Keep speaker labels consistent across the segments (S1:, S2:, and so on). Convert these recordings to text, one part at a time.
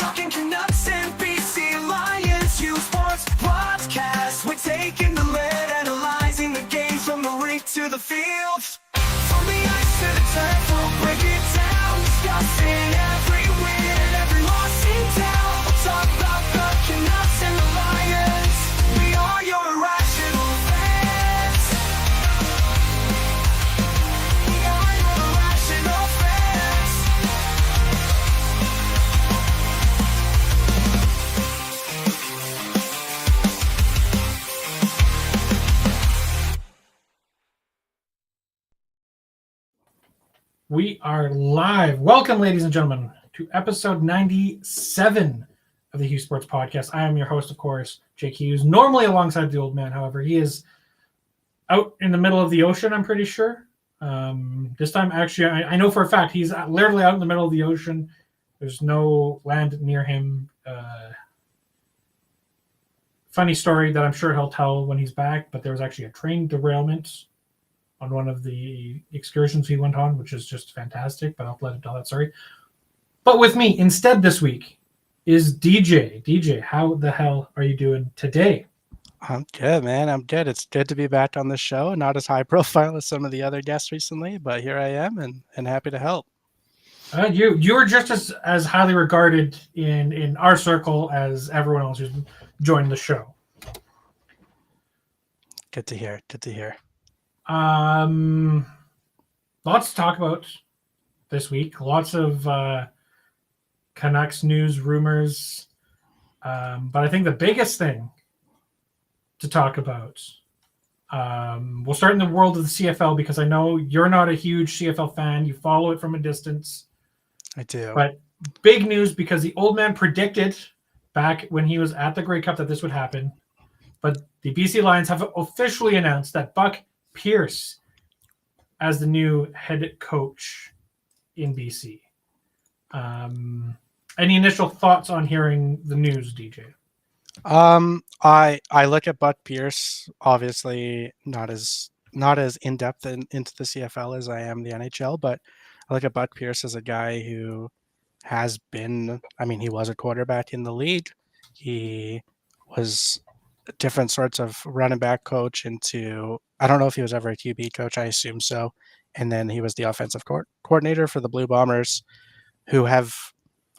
S1: Talking Canucks and BC Lions, you sports podcast. We're taking the lead, analyzing the game from the rink to the field. From the ice to the turf, we'll break it down. Discussing every win and every loss in town. We'll talk about the Canucks and the Lions. We are your irrational fans. We are your irrational fans.
S2: We are live. Welcome, ladies and gentlemen, to episode 97 of the Hughes Sports Podcast. I am your host, of course, Jake Hughes, normally alongside the old man. However, he is out in the middle of the ocean, I'm pretty sure. This time, actually, I know for a fact he's literally out in the middle of the ocean. There's no land near him. Funny story that I'm sure he'll tell when he's back, but there was actually a train derailment on one of the excursions he went on, which is just fantastic, but I'll let him tell that story. But with me instead this week is DJ. DJ, how the hell are you doing today?
S3: I'm good, man. I'm good. It's good to be back on the show. Not as high profile as some of the other guests recently, but here I am and happy to help.
S2: You were just as highly regarded in our circle as everyone else who's joined the show.
S3: Good to hear. Good to hear.
S2: Lots to talk about this week. Lots of Canucks news, rumors. But I think the biggest thing to talk about, we'll start in the world of the CFL because I know you're not a huge CFL fan. You follow it from a distance.
S3: I do.
S2: But big news because the old man predicted back when he was at the Grey Cup that this would happen. But the BC Lions have officially announced that Buck Pierce as the new head coach in BC. Any initial thoughts on hearing the news, DJ?
S3: I look at Buck Pierce, obviously not as in depth into the CFL as I am the NHL, but I look at Buck Pierce as a guy who has been. I mean, he was a quarterback in the league. He was different sorts of running back coach into, I don't know if he was ever a QB coach, I assume so. And then he was the offensive coordinator for the Blue Bombers, who have,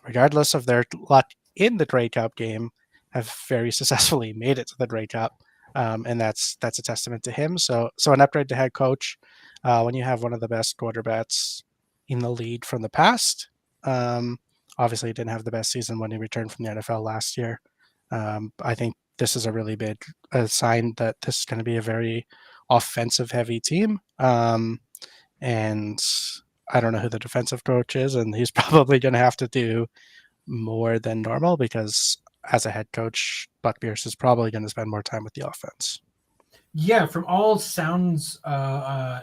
S3: regardless of their luck in the Grey Cup game, have very successfully made it to the Grey Cup. And that's a testament to him. So an upgrade to head coach when you have one of the best quarterbacks in the league from the past. Obviously, he didn't have the best season when he returned from the NFL last year. I think this is a really big sign that this is going to be a very offensive-heavy team. And I don't know who the defensive coach is, and he's probably going to have to do more than normal because as a head coach, Buck Pierce is probably going to spend more time with the offense.
S2: Yeah, from all sounds,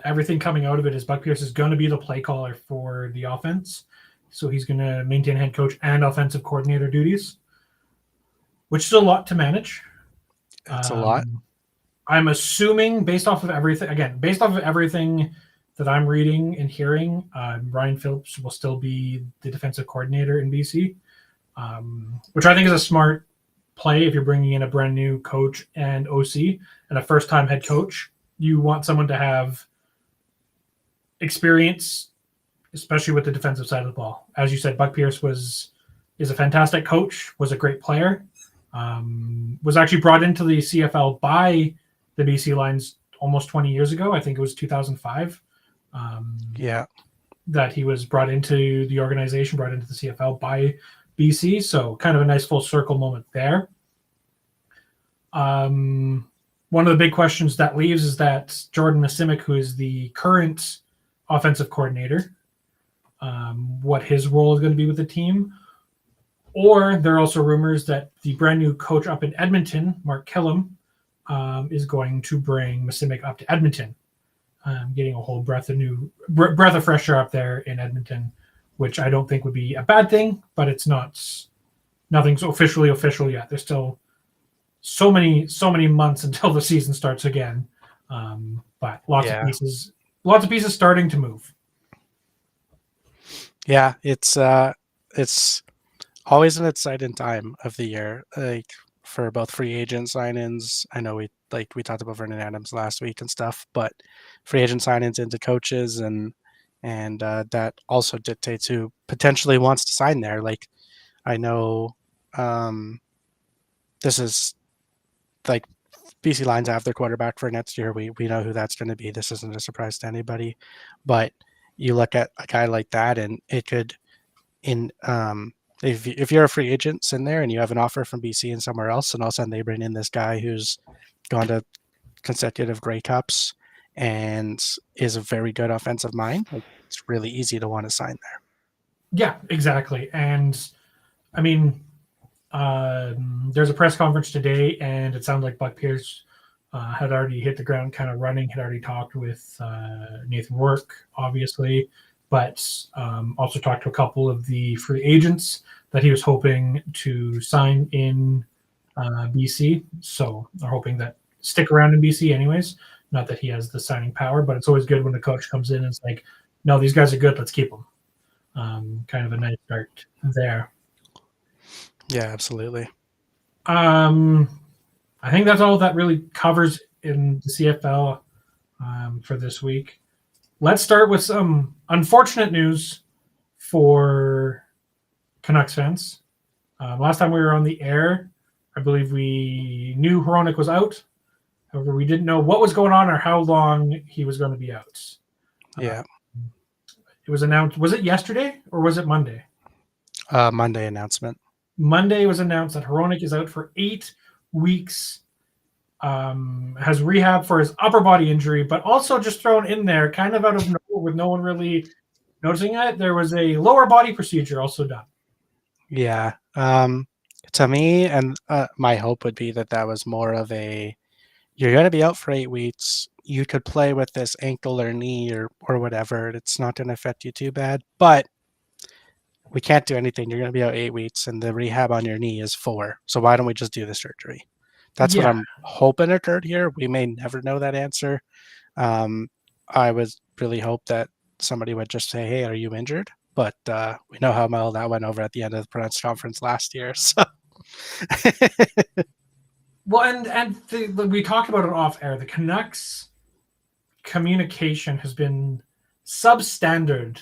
S2: everything coming out of it is Buck Pierce is going to be the play caller for the offense. So he's going to maintain head coach and offensive coordinator duties, which is a lot to manage.
S3: It's a lot.
S2: I'm assuming based off of everything that I'm reading and hearing, Ryan Phillips will still be the defensive coordinator in BC, which I think is a smart play if you're bringing in a brand new coach and OC and a first-time head coach. You want someone to have experience, especially with the defensive side of the ball. As you said, Buck Pierce is a fantastic coach, was a great player, was actually brought into the CFL by the BC Lions almost 20 years ago. I think it was 2005. That he was brought into the organization, brought into the CFL by BC. So kind of a nice full circle moment there. One of the big questions that leaves is that Jordan Masimic, who is the current offensive coordinator, what his role is going to be with the team. Or there are also rumors that the brand new coach up in Edmonton, Mark Killam, is going to bring Masimic up to Edmonton, getting a whole breath of fresh air up there in Edmonton, which I don't think would be a bad thing, but it's nothing's officially official yet. There's still so many months until the season starts again. But lots of pieces starting to move.
S3: Yeah, it's always an exciting time of the year, like for both free agent sign-ins. I know we talked about Vernon Adams last week and stuff, but free agent sign-ins into coaches and that also dictates who potentially wants to sign there. Like I know this is like BC Lions have their quarterback for next year. We know who that's going to be. This isn't a surprise to anybody, but you look at a guy like that, and it could if you're a free agent sitting there and you have an offer from BC and somewhere else, and all of a sudden they bring in this guy who's gone to consecutive Grey Cups and is a very good offensive mind, like, it's really easy to want to sign there.
S2: Yeah, exactly. And I mean, there's a press conference today, and it sounds like Buck Pierce had already hit the ground kind of running, had already talked with Nathan Rourke, obviously, but also talked to a couple of the free agents that he was hoping to sign in BC. So they're hoping that stick around in BC anyways. Not that he has the signing power, but it's always good when the coach comes in and it's like, no, these guys are good, let's keep them. Kind of a nice start there.
S3: Yeah, absolutely.
S2: I think that's all that really covers in the CFL for this week. Let's start with some unfortunate news for Canucks fans. Last time we were on the air, I believe we knew Hronek was out. However, we didn't know what was going on or how long he was going to be out.
S3: Yeah.
S2: It was announced. Was it yesterday or was it Monday?
S3: Monday announcement.
S2: Monday was announced that Hronek is out for 8 weeks. Has rehab for his upper body injury, but also just thrown in there, kind of out of nowhere with no one really noticing it, there was a lower body procedure also done.
S3: Yeah. To me, and my hope would be that was more of a, you're going to be out for 8 weeks. You could play with this ankle or knee or whatever. It's not going to affect you too bad, but we can't do anything. You're going to be out 8 weeks, and the rehab on your knee is 4. So why don't we just do the surgery? That's what I'm hoping occurred here. We may never know that answer. I would really hope that somebody would just say, hey, are you injured? But we know how well that went over at the end of the press conference last year. So,
S2: well, we talked about it off air. The Canucks communication has been substandard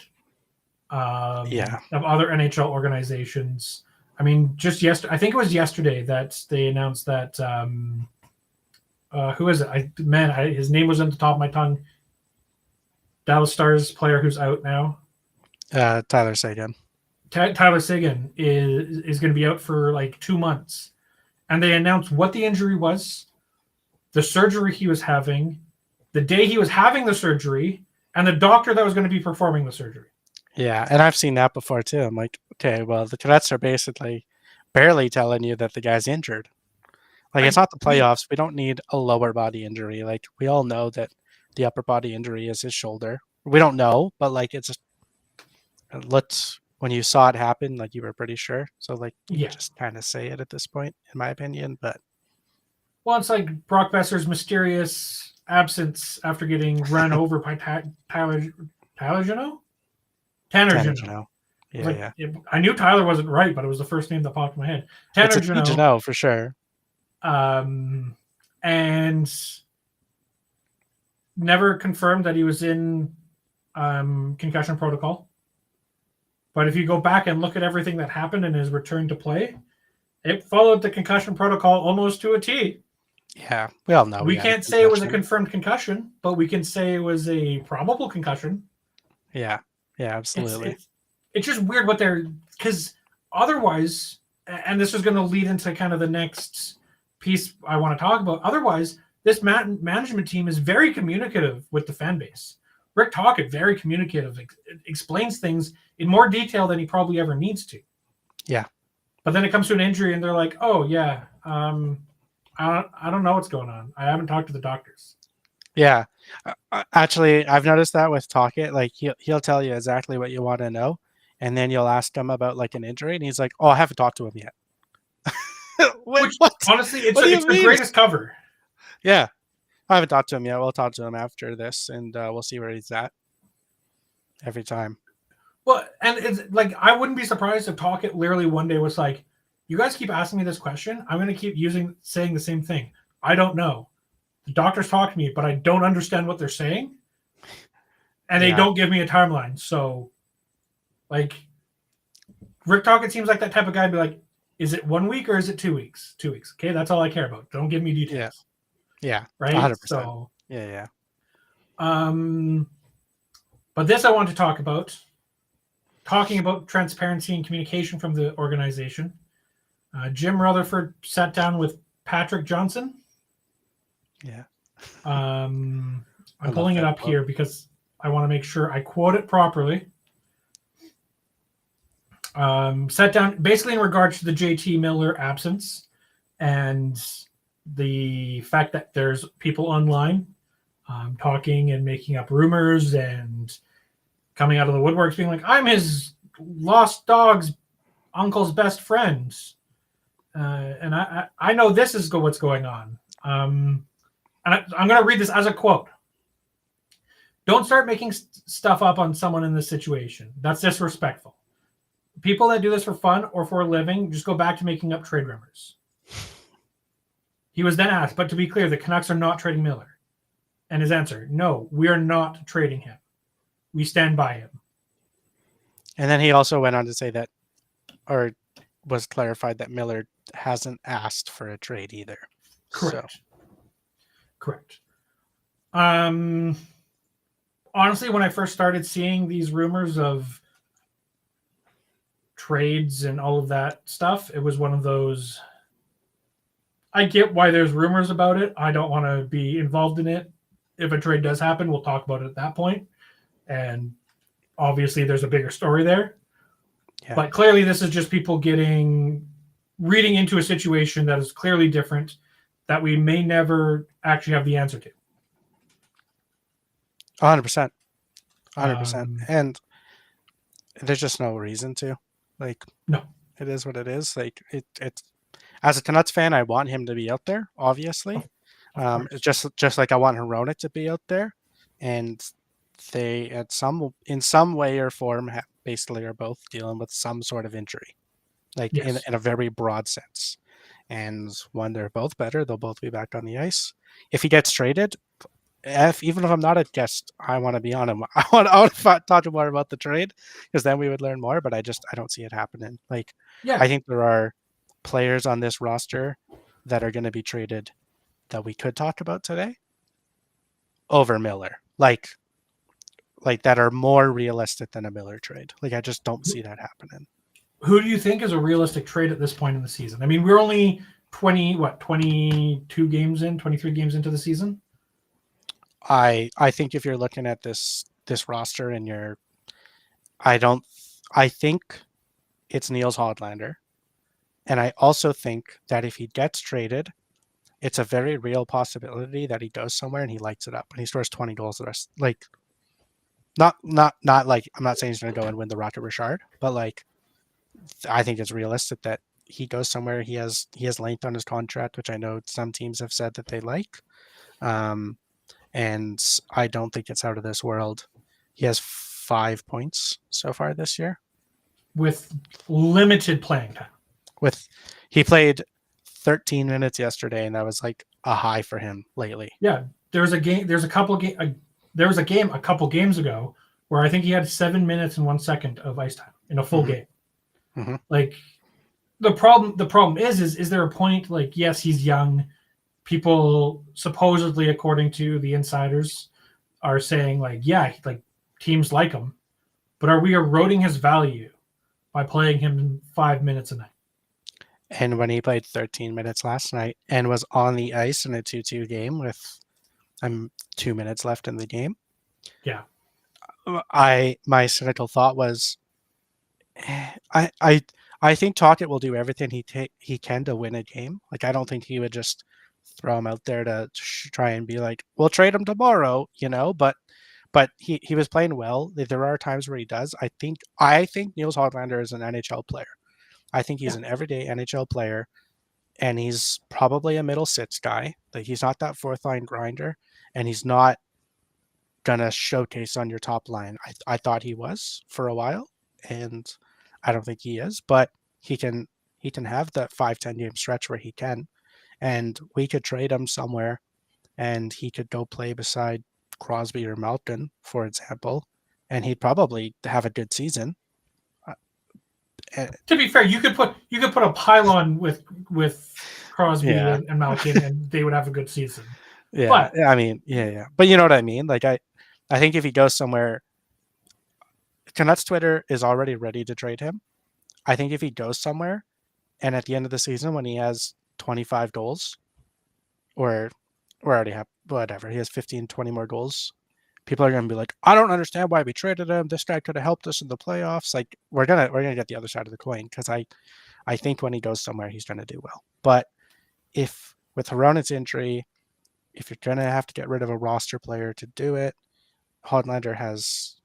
S2: of other NHL organizations. I mean, just yesterday, I think it was yesterday that they announced that who is it? His name was on the top of my tongue. Dallas Stars player who's out now.
S3: Tyler Seguin.
S2: Tyler Seguin is going to be out for like 2 months, and they announced what the injury was, the surgery he was having, the day he was having the surgery, and the doctor that was going to be performing the surgery.
S3: Yeah, and I've seen that before too. I'm like, okay, well, the Canucks are basically barely telling you that the guy's injured. Like, it's not the playoffs. We don't need a lower body injury. Like, we all know that the upper body injury is his shoulder. We don't know, but like, it's just, when you saw it happen, like, you were pretty sure. So like, you just kind of say it at this point, in my opinion. But
S2: well, it's like Brock Besser's mysterious absence after getting run over by Tanner Jeannot. Yeah. I knew Tyler wasn't right, but it was the first name that popped in my head. Tanner
S3: Jeannot for sure.
S2: And never confirmed that he was in concussion protocol. But if you go back and look at everything that happened in his return to play, it followed the concussion protocol almost to a T.
S3: Yeah, we all know.
S2: We can't say it was a confirmed concussion, but we can say it was a probable concussion.
S3: Yeah, absolutely.
S2: It's just weird what because otherwise, and this is going to lead into kind of the next piece I want to talk about. Otherwise, this management team is very communicative with the fan base. Rick Tocchet, very communicative, explains things in more detail than he probably ever needs to.
S3: Yeah.
S2: But then it comes to an injury and they're like, oh, yeah, I don't know what's going on. I haven't talked to the doctors.
S3: Yeah. Actually, I've noticed that with Tocchet. Like, he'll tell you exactly what you want to know, and then you'll ask him about like an injury, and he's like, oh, I haven't talked to him yet.
S2: What? Honestly, it's the greatest cover.
S3: Yeah. I haven't talked to him yet. We'll talk to him after this, and we'll see where he's at every time.
S2: Well, and it's like I wouldn't be surprised if Talkit literally one day was like, "You guys keep asking me this question. I'm going to keep saying the same thing. I don't know. The doctors talk to me, but I don't understand what they're saying, and they
S3: Yeah.
S2: don't give me a timeline." So, like, Rick Talkit seems like that type of guy. Be like, "Is it 1 week or is it 2 weeks? 2 weeks. Okay, that's all I care about. Don't give me
S3: Yeah.
S2: details."
S3: Yeah.
S2: Right.
S3: 100%.
S2: So,
S3: Yeah.
S2: but this I want to talk about. Talking about transparency and communication from the organization. Jim Rutherford sat down with Patrick Johnson.
S3: Yeah.
S2: I'm
S3: I love
S2: pulling it
S3: that
S2: up
S3: quote.
S2: here because I want to make sure I quote it properly. Sat down basically in regards to the JT Miller absence and the fact that there's people online talking and making up rumors and coming out of the woodworks being like, I'm his lost dog's uncle's best friend. And I know this is what's going on. And I'm going to read this as a quote. Don't start making stuff up on someone in this situation. That's disrespectful. People that do this for fun or for a living just go back to making up trade rumors. He was then asked, but to be clear, the Canucks are not trading Miller. And his answer, no, we are not trading him. We stand by him.
S3: And then he also went on to say that, or was clarified that Miller hasn't asked for a trade either.
S2: Correct.
S3: So.
S2: Correct. Honestly, when I first started seeing these rumors of trades and all of that stuff, it was one of those. I get why there's rumors about it. I don't want to be involved in it. If a trade does happen, we'll talk about it at that point. And obviously, there's a bigger story there. Yeah. But clearly, this is just people reading into a situation that is clearly different that we may never actually have the answer to.
S3: 100%. 100%. And there's just no reason to. Like,
S2: no.
S3: It is what it is. Like, it's as a Canucks fan, I want him to be out there, obviously. Just like I want Hronek to be out there. And they, in some way or form, basically are both dealing with some sort of injury. Like, yes. in a very broad sense. And when they're both better, they'll both be back on the ice. If he gets traded, even if I'm not a guest, I want to be on him. I want to talk more about the trade because then we would learn more. But I don't see it happening. Like, yeah. I think there are players on this roster that are going to be traded that we could talk about today over Miller, like that are more realistic than a Miller trade. Like, I just don't see that happening.
S2: Who do you think is a realistic trade at this point in the season? I mean, we're only 22 games in, 23 games into the season.
S3: I think if you're looking at this roster and I think it's Niels Höglander. And I also think that if he gets traded, it's a very real possibility that he goes somewhere and he lights it up and he scores 20 goals the rest. Like, not like, I'm not saying he's going to go and win the Rocket Richard, but like, I think it's realistic that he goes somewhere. He has length on his contract, which I know some teams have said that they like. And I don't think it's out of this world. He has 5 points so far this year.
S2: With limited playing time.
S3: He played 13 minutes yesterday, and that was like a high for him lately.
S2: Yeah, there was a game a couple games ago where I think he had 7 minutes and 1 second of ice time in a full game.
S3: Mm-hmm.
S2: Like, the problem is there a point, like, yes, he's young. People supposedly, according to the insiders, are saying like, yeah, like teams like him, but are we eroding his value by playing him 5 minutes a night?
S3: And when he played 13 minutes last night and was on the ice in a 2-2 game with 2 minutes left in the game.
S2: Yeah.
S3: My cynical thought was, I think Talkit will do everything he can to win a game. Like, I don't think he would just throw him out there to try and be like, we'll trade him tomorrow, but he was playing well. There are times where he does. I think Niels Höglander is an NHL player. I think he's an everyday NHL player, and he's probably a middle six guy. Like, he's not that fourth line grinder, and he's not gonna showcase on your top line. I thought he was for a while, and I don't think he is, but he can have that 5-10 game stretch where he can, and we could trade him somewhere, and he could go play beside Crosby or Malkin, for example, and he'd probably have a good season.
S2: To be fair, you could put a pylon with Crosby
S3: Yeah.
S2: and Malkin, and they would have a good season.
S3: Yeah,
S2: But
S3: I mean, yeah. But you know what I mean? Like, I think if he goes somewhere, Canucks Twitter is already ready to trade him. I think if he goes somewhere, and at the end of the season when he has 25 goals, or already have whatever, he has 15, 20 more goals, people are going to be like, I don't understand why we traded him. This guy could have helped us in the playoffs. Like, we're gonna get the other side of the coin, because I think when he goes somewhere, he's going to do well. But if with Hronek's injury, if you're going to have to get rid of a roster player to do it, Hodlander has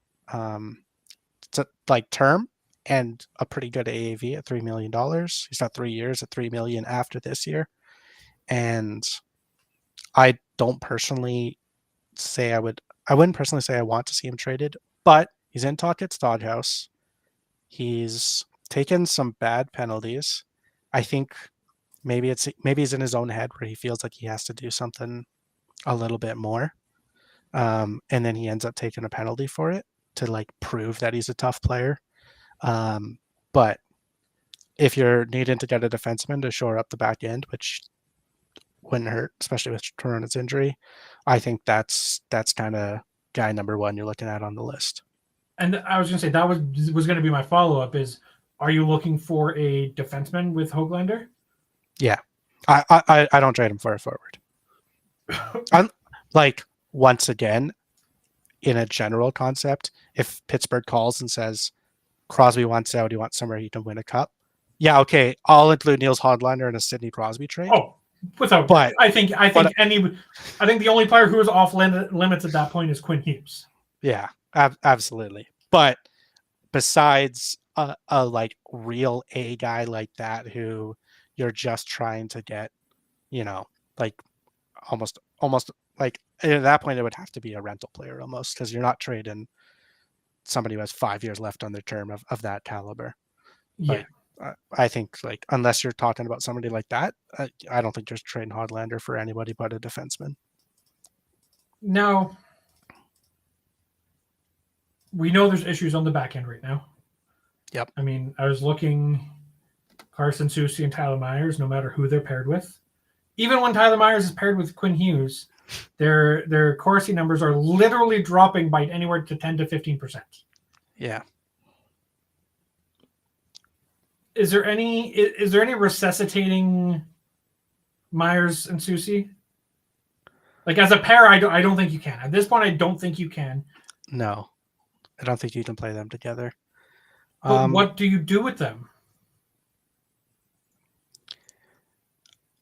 S3: term and a pretty good AAV at $3 million. He's got 3 years at $3 million after this year. And I don't personally say I wouldn't personally say I want to see him traded, but he's in Tocchet's doghouse. He's taken some bad penalties. I think maybe he's in his own head where he feels like he has to do something a little bit more. And then he ends up taking a penalty for it to like prove that he's a tough player. But if you're needing to get a defenseman to shore up the back end, which wouldn't hurt, especially with Hronek's injury, I think that's kind of guy number one you're looking at on the list.
S2: And I was going to say that was going to be my follow up: is are you looking for a defenseman with Höglander?
S3: Yeah, I don't trade him for a forward. I'm like, once again, in a general concept, if Pittsburgh calls and says Crosby wants out, he wants somewhere he can win a cup, yeah, okay, I'll include Niels Höglander in a Sidney Crosby trade.
S2: Oh, without, but I think the only player who is off limits at that point is Quinn Hughes.
S3: Yeah, absolutely. But besides a like real A guy like that, who you're just trying to get, like almost like at that point it would have to be a rental player almost, because you're not trading somebody who has 5 years left on their term of that caliber.
S2: Yeah.
S3: Like, I think, like, unless you're talking about somebody like that, I don't think you're trading Höglander for anybody but a defenseman.
S2: Now, we know there's issues on the back end right now.
S3: Yep.
S2: I mean, I was looking, Carson Soucy and Tyler Myers, no matter who they're paired with. Even when Tyler Myers is paired with Quinn Hughes, their Corsi numbers are literally dropping by anywhere to 10 to 15%.
S3: Yeah.
S2: Is there any resuscitating Myers and Soucy? Like, as a pair, I don't think you can. At this point, I don't think you can.
S3: No, I don't think you can play them together.
S2: But what do you do with them?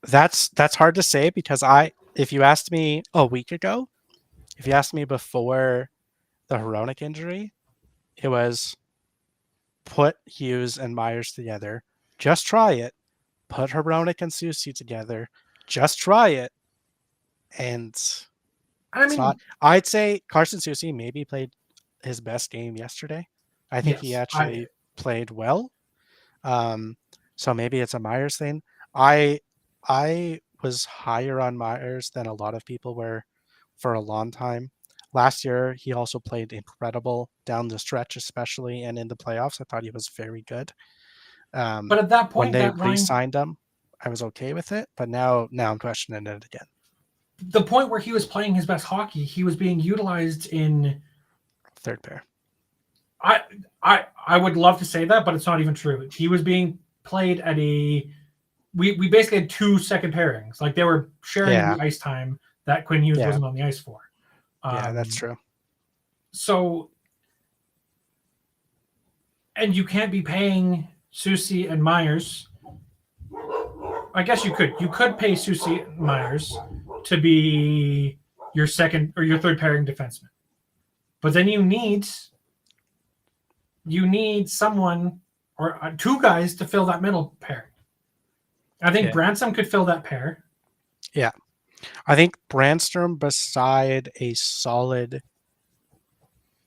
S3: That's hard to say, because if you asked me a week ago, if you asked me before the Hronek injury, it was put Hughes and Myers together. Just try it. Put Hronek and Soucy together. Just try it. And
S2: I mean,
S3: I'd say Carson Soucy maybe played his best game yesterday. I think he actually played well. So maybe it's a Myers thing. I was higher on Myers than a lot of people were for a long time. Last year, he also played incredible down the stretch, especially, and in the playoffs. I thought he was very good.
S2: But at that point,
S3: when they re-signed him, I was okay with it. But now I'm questioning it again.
S2: The point where he was playing his best hockey, he was being utilized in
S3: third pair.
S2: I would love to say that, but it's not even true. He was being played at we basically had 2 second pairings. Like, they were sharing the ice time that Quinn Hughes wasn't on the ice for.
S3: Yeah, that's true.
S2: So, and you can't be paying Soucy and Myers. I guess you could. You could pay Soucy and Myers to be your second or your third pairing defenseman. But then you need someone or 2 guys to fill that middle pair. I think Branson could fill that pair.
S3: Yeah. I think Brandstrom, beside a solid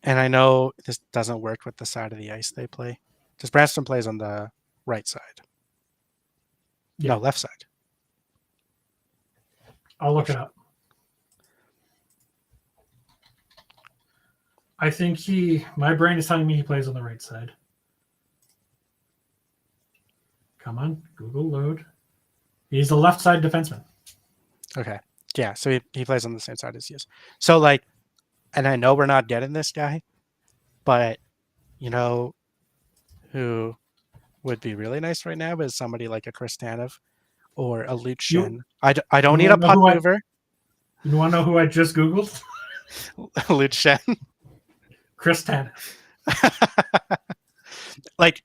S3: And I know this doesn't work with the side of the ice they play. Because Branston plays on the right side.
S2: Yeah.
S3: No, left side.
S2: I'll look it up. I think my brain is telling me he plays on the right side. Come on, Google load. He's a left side defenseman.
S3: Okay. Yeah, so he plays on the same side as he is. So, like, and I know we're not getting this guy, but you know who would be really nice right now is somebody like a Chris Tanev or a Luke Shen. I don't need a puck mover.
S2: You want to know who I just Googled?
S3: Luke Shen.
S2: Chris Tanev.
S3: Like,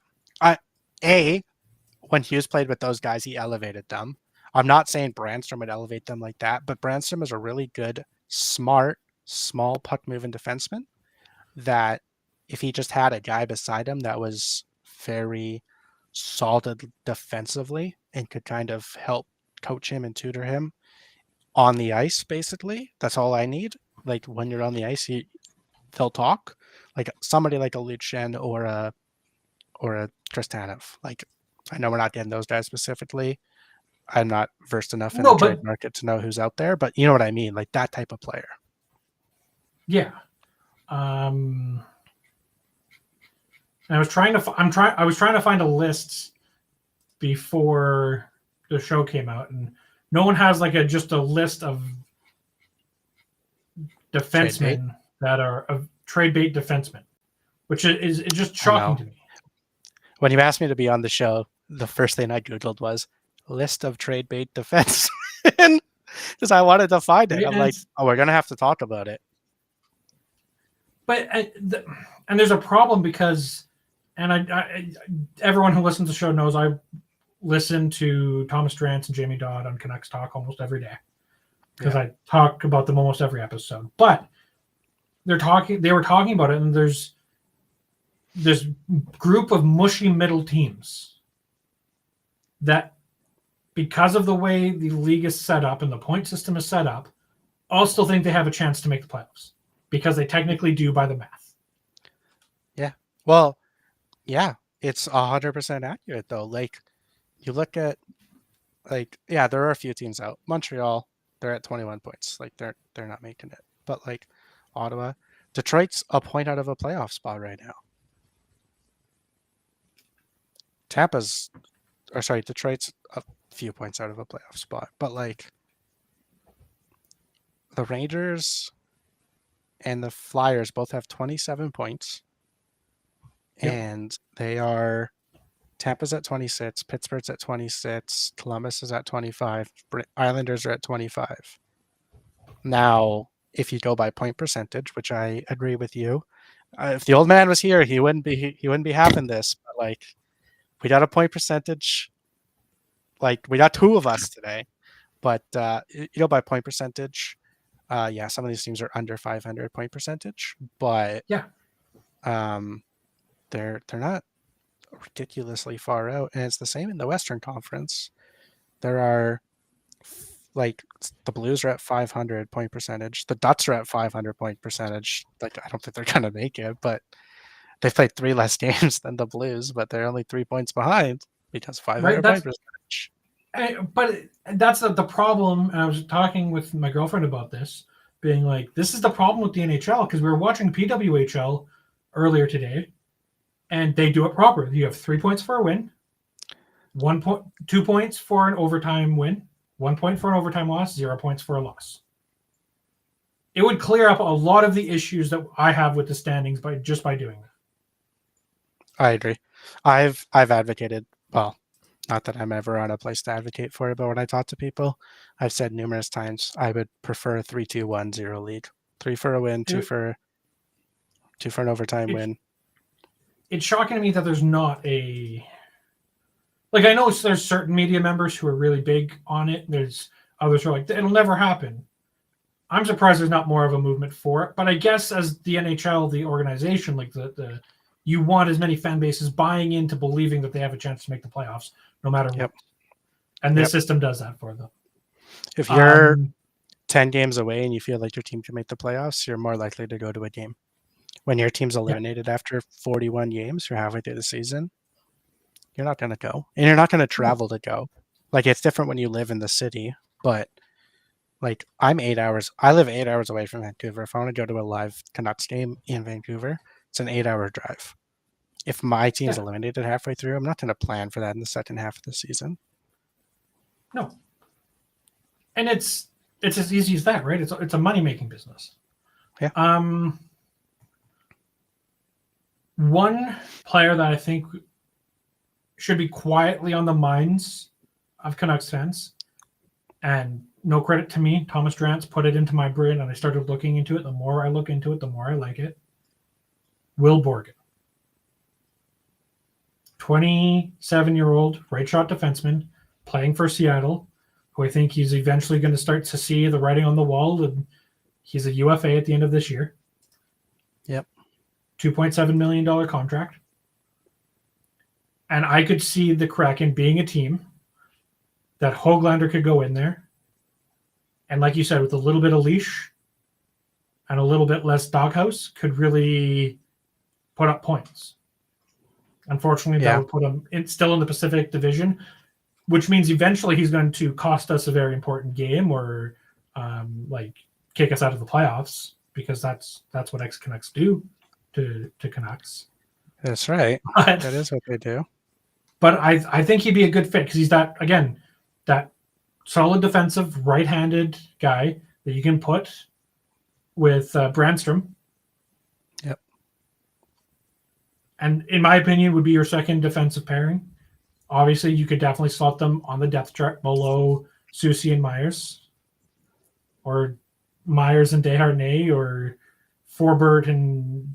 S3: when Hughes played with those guys, he elevated them. I'm not saying Brandstrom would elevate them like that, but Brandstrom is a really good, smart, small puck moving defenseman that if he just had a guy beside him that was very solid defensively and could kind of help coach him and tutor him on the ice, basically, that's all I need. Like when you're on the ice, they'll talk. Like somebody like a Luke Shen or a Chris Tanev. Like I know we're not getting those guys specifically. I'm not versed enough in the trade market to know who's out there, but you know what I mean, like that type of player.
S2: Yeah. I was trying to find a list before the show came out, and no one has like just a list of defensemen that are of trade bait defensemen, which is just shocking to me.
S3: When you asked me to be on the show, the first thing I Googled was list of trade bait defense because I wanted to find it. I'm like, oh, we're gonna have to talk about it.
S2: But and there's a problem because, and everyone who listens to the show knows I listen to Thomas Drance and Jamie Dodd on Canucks Talk almost every day because I talk about them almost every episode. They were talking about it, and there's this group of mushy middle teams that, because of the way the league is set up and the point system is set up, all still think they have a chance to make the playoffs because they technically do by the math.
S3: Yeah. Well, yeah, it's 100% accurate though. Like you look at, like, yeah, there are a few teams out. Montreal, they're at 21 points. Like they're not making it. But like Ottawa, Detroit's a point out of a playoff spot right now. Detroit's a few points out of a playoff spot. But like the Rangers and the Flyers both have 27 points. Yep. And they are, Tampa's at 26, Pittsburgh's at 26, Columbus is at 25, Islanders are at 25. Now, if you go by point percentage, which I agree with you, if the old man was here, he wouldn't be having this. But like, we got a point percentage. Like we got two of us today, but you go by point percentage. Yeah, some of these teams are under 500 point percentage, but
S2: yeah,
S3: they're not ridiculously far out, and it's the same in the Western Conference. There are like the Blues are at 500 point percentage, the Ducks are at 500 point percentage. Like I don't think they're gonna make it, but they've played 3 less games than the Blues, but they're only 3 points behind because 500 point percentage.
S2: But that's the problem. And I was talking with my girlfriend about this, being like, this is the problem with the NHL because we were watching PWHL earlier today, and they do it properly. You have 3 points for a win, 2 points for an overtime win, 1 point for an overtime loss, 0 points for a loss. It would clear up a lot of the issues that I have with the standings by doing that.
S3: I agree. I've advocated, well, not that I'm ever on a place to advocate for it, but when I talk to people, I've said numerous times I would prefer 3-2-1-0 league. 3 for a win, 2 for an overtime win.
S2: It's shocking to me that there's not a, like, I know there's certain media members who are really big on it. There's others who are like, it'll never happen. I'm surprised there's not more of a movement for it. But I guess as the NHL, the organization, like the you want as many fan bases buying into believing that they have a chance to make the playoffs no matter what. And this system does that for them.
S3: If you're 10 games away and you feel like your team can make the playoffs, you're more likely to go to a game. When your team's eliminated after 41 games, you're halfway through the season, you're not going to go. And you're not going to travel to go. Like, it's different when you live in the city, but like I live 8 hours away from Vancouver. If I want to go to a live Canucks game in Vancouver, it's an 8-hour drive. If my team's
S2: Yeah.
S3: eliminated halfway through, I'm not going to plan for that in the second half of the season.
S2: No. And it's as easy as that, right? It's a money-making business.
S3: Yeah.
S2: One player that I think should be quietly on the minds of Canucks fans, and no credit to me, Thomas Drance put it into my brain, and I started looking into it. The more I look into it, the more I like it. Will Borgen. 27-year-old right shot defenseman playing for Seattle, who I think he's eventually going to start to see the writing on the wall, and he's a UFA at the end of this year.
S3: Yep.
S2: $2.7 million contract. And I could see the Kraken being a team that Höglander could go in there. And like you said, with a little bit of leash and a little bit less doghouse, could really put up points. Unfortunately, that would put him still in the Pacific Division, which means eventually he's going to cost us a very important game or like kick us out of the playoffs, because that's what ex-Canucks do to Canucks.
S3: That's right.
S2: But,
S3: that is what they do.
S2: But I think he'd be a good fit because he's that solid defensive right-handed guy that you can put with Brandstrom.
S3: Yep.
S2: And in my opinion, would be your second defensive pairing. Obviously, you could definitely slot them on the depth chart below Soucy and Myers, or Myers and Desharnais, or Forbert and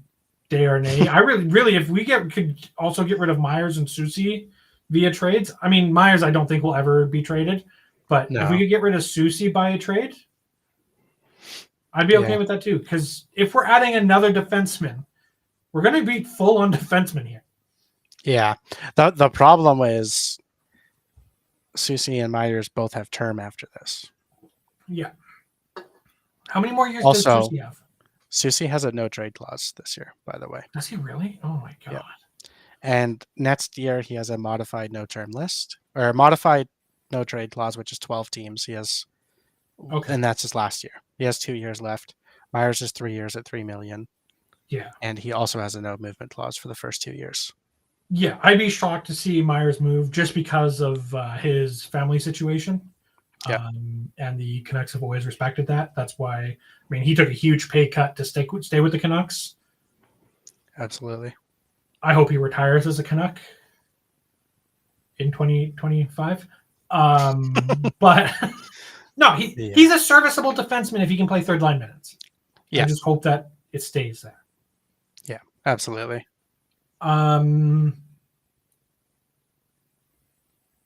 S2: Desharnais. I really, if we could also get rid of Myers and Soucy via trades. I mean, Myers, I don't think will ever be traded, but if we could get rid of Soucy by a trade, I'd be okay with that too. Because if we're adding another defenseman, we're going to be full on defenseman here.
S3: Yeah. The problem is Soucy and Myers both have term after this.
S2: Yeah. How many more years
S3: Also,
S2: does Soucy have?
S3: Soucy has a no trade clause this year, by the way.
S2: Does he really? Oh my god.
S3: Yeah. And next year he has a modified no term list, or a modified no trade clause, which is 12 teams. He has, and that's his last year. He has 2 years left. Myers is 3 years at $3 million.
S2: Yeah.
S3: And he also has a no movement clause for the first 2 years.
S2: Yeah, I'd be shocked to see Myers move just because of his family situation.
S3: Yeah.
S2: And the Canucks have always respected that. That's why, I mean, he took a huge pay cut to stay with the Canucks.
S3: Absolutely.
S2: I hope he retires as a Canuck in 2025. But no, he's a serviceable defenseman if he can play third line minutes.
S3: Yeah.
S2: I just hope that it stays there.
S3: Yeah, absolutely.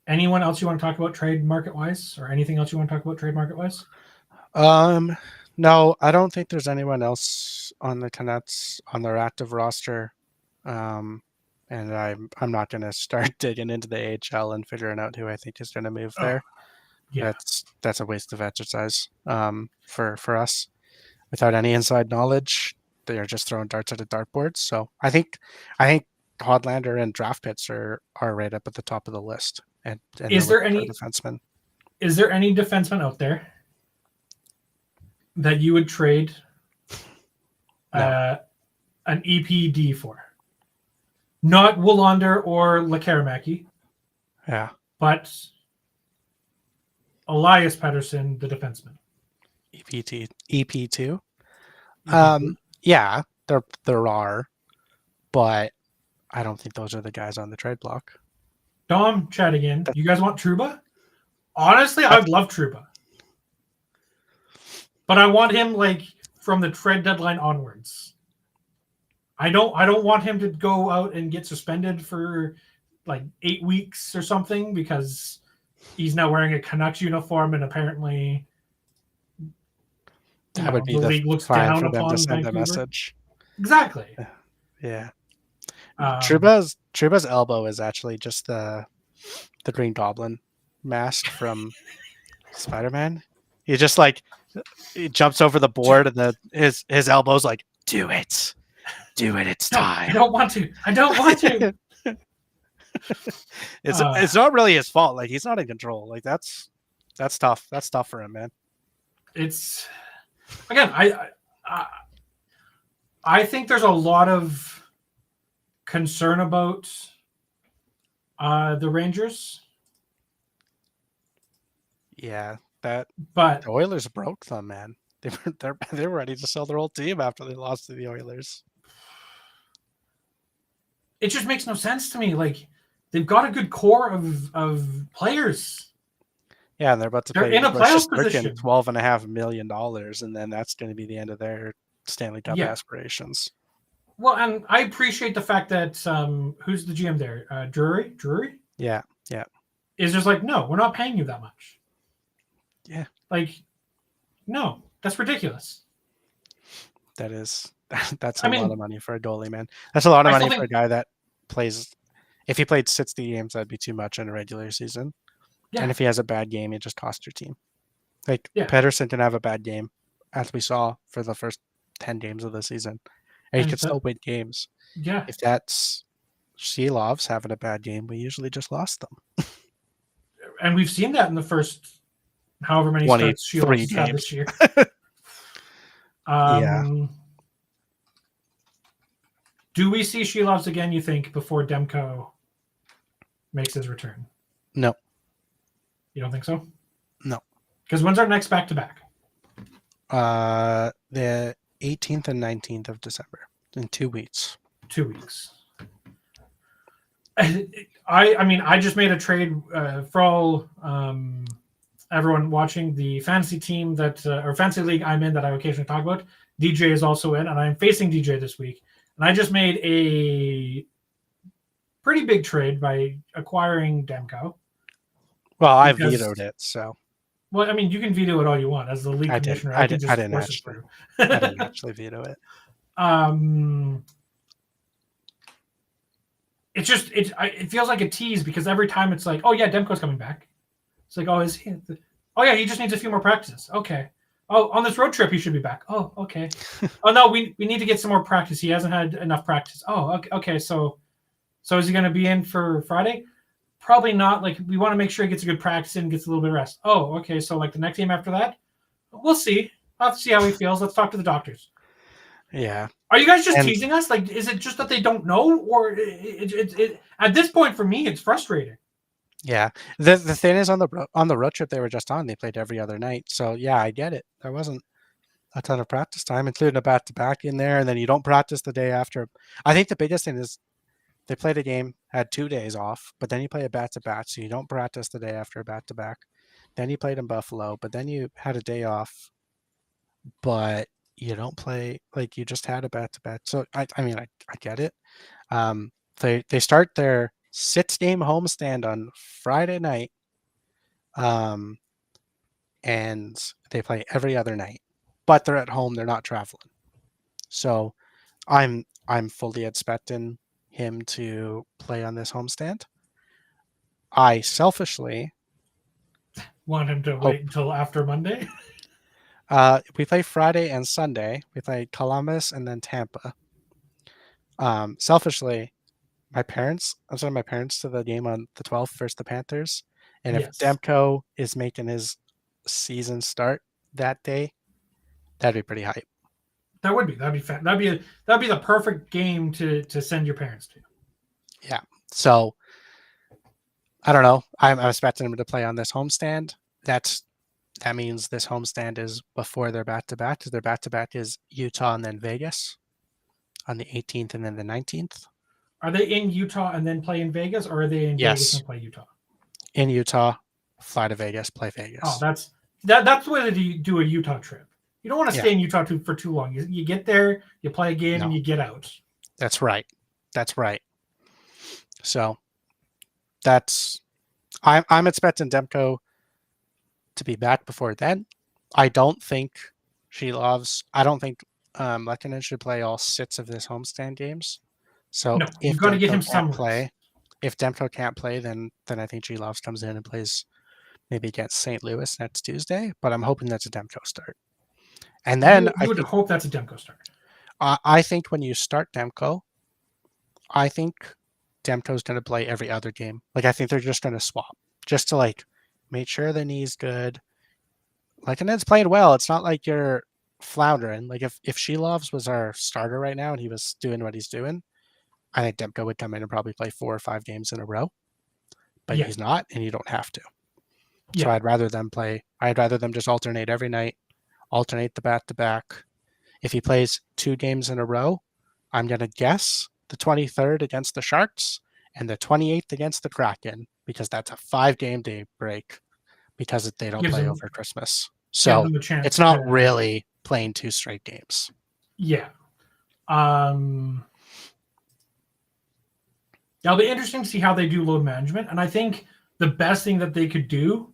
S2: Anyone else you want to talk about trade market wise, or anything else you want to talk about trade market wise?
S3: No, I don't think there's anyone else on the Canucks on their active roster. And I'm not going to start digging into the AHL and figuring out who I think is going to move there.
S2: Yeah,
S3: that's a waste of exercise for us. Without any inside knowledge, they are just throwing darts at a dartboard. So I think Höglander and draft picks are right up at the top of the list. And
S2: is there any
S3: defenseman?
S2: Is there any defenseman out there that you would trade an EPD for? Not Willander or Lekaramäki.
S3: Yeah.
S2: But Elias Pettersson, the defenseman.
S3: EP2.
S2: EP2.
S3: Yeah, there are, but I don't think those are the guys on the trade block.
S2: Dom, chat again. You guys want Trouba? Honestly, I would love Trouba. But I want him like from the trade deadline onwards. I don't want him to go out and get suspended for like 8 weeks or something because he's now wearing a Canucks uniform and apparently
S3: that would be
S2: the league looks
S3: fine
S2: down
S3: for them
S2: upon
S3: to send
S2: Vancouver.
S3: a message.
S2: Exactly.
S3: Yeah. Trouba's elbow is actually just the Green Goblin mask from Spider-Man. He just like he jumps over the board and his elbow's like, do it. do it. It's
S2: No, I
S3: time.
S2: don't want to. I don't want to.
S3: It's not really his fault. Like, he's not in control. Like, that's tough. That's tough for him, man.
S2: It's again. I think there's a lot of concern about the Rangers.
S3: Yeah, but
S2: But
S3: the Oilers broke them, man. They were ready to sell their whole team after they lost to the Oilers.
S2: it just makes no sense to me. Like, they've got a good core of players.
S3: Yeah, and they're about to
S2: They're
S3: pay
S2: in a
S3: Russ
S2: playoff
S3: Shesterkin
S2: position.
S3: $12.5 million, and then that's going to be the end of their Stanley Cup aspirations.
S2: Well, and I appreciate the fact that who's the GM there? Drury?
S3: Yeah.
S2: Is just like, no, we're not paying you that much.
S3: Yeah.
S2: Like, no, that's ridiculous.
S3: That's a lot of money for a goalie, man. That's a lot of money for a guy that plays. If he played 60 games, that'd be too much in a regular season. Yeah. And if he has a bad game, it just costs your team. Like, Pedersen didn't have a bad game, as we saw for the first 10 games of the season. And he could still win games.
S2: Yeah.
S3: If that's Shelov's having a bad game, we usually just lost them.
S2: And we've seen that in the first however many starts Shelov's had this year. Do we see Shelov's again, you think, before Demko makes his return?
S3: No.
S2: You don't think so?
S3: No.
S2: Because when's our next back-to-back?
S3: The 18th and 19th of December, in 2 weeks.
S2: 2 weeks. I mean, I just made a trade for all everyone watching the fantasy team or fantasy league I'm in that I occasionally talk about. DJ is also in, and I'm facing DJ this week. And I just made a pretty big trade by acquiring Demko.
S3: Well, I vetoed it, so.
S2: Well, I mean, you can veto it all you want as the league commissioner.
S3: I didn't actually veto it.
S2: It feels like a tease because every time it's like, oh yeah, Demko's coming back. It's like, oh, is he? Oh yeah, he just needs a few more practices. Okay. Oh, on this road trip he should be back. Oh, okay. Oh no, we need to get some more practice. He hasn't had enough practice. Oh, okay. So is he going to be in for Friday? Probably not. Like, we want to make sure he gets a good practice in and gets a little bit of rest. Oh, okay. So like the next game after that, we'll see. I'll have to see how he feels. Let's talk to the doctors.
S3: Yeah.
S2: Are you guys just teasing us? Like, is it just that they don't know, or it at this point for me, it's frustrating.
S3: Yeah. The thing is, on the road trip they were just on, they played every other night. So yeah, I get it. There wasn't a ton of practice time, including a back-to-back in there, and then you don't practice the day after. I think the biggest thing is they played a game, had 2 days off, but then you play a back-to-back, so you don't practice the day after a back-to-back. Then you played in Buffalo, but then you had a day off, but you don't play, like, you just had a back-to-back. So I mean, I get it. They start their 6-game homestand on Friday night, and they play every other night, but they're at home. They're not traveling. So I'm fully expecting him to play on this homestand. I selfishly
S2: want him to wait until after Monday.
S3: We play Friday and Sunday. We play Columbus and then Tampa. Selfishly, I'm sending my parents to the game on the 12th versus the Panthers. And if Demko is making his season start that day, that'd be pretty hype.
S2: That would be. That'd be fun. That'd be the perfect game to send your parents to.
S3: Yeah. So I don't know. I'm expecting him to play on this homestand. That means this homestand is before their back-to-back. Their back-to-back is Utah and then Vegas on the 18th and then the 19th.
S2: Are they in Utah and then play in Vegas, or are they in Vegas and play Utah?
S3: In Utah, fly to Vegas, play Vegas.
S2: Oh, that's the way to do a Utah trip. You don't want to stay in Utah for too long. You get there, you play a game, and you get out.
S3: That's right. So I'm expecting Demko to be back before then. I don't think Lehkonen should play all 6 of this homestand games. So
S2: you've got to get him some
S3: play. If Demko can't play, then I think G-Loves comes in and plays maybe against St. Louis next Tuesday. But I'm hoping that's a Demko start. And then
S2: you would hope that's a Demko start.
S3: I think when you start Demko, I think Demko's going to play every other game. Like, I think they're just going to swap just to like make sure the knee's good. Like, and it's played well. It's not like you're floundering. Like, if Shelovs was our starter right now and he was doing what he's doing, I think Demko would come in and probably play 4 or 5 games in a row. But
S2: Yeah.
S3: he's not, and you don't have to. So
S2: Yeah.
S3: I'd rather them just alternate every night, alternate the back-to-back. If he plays 2 games in a row, I'm going to guess the 23rd against the Sharks and the 28th against the Kraken, because that's a 5-game day break because they don't
S2: Gives
S3: play
S2: them
S3: over Christmas.
S2: gives
S3: So
S2: them a chance
S3: it's not
S2: to
S3: really playing 2 straight games.
S2: Yeah. It'll be interesting to see how they do load management. And I think the best thing that they could do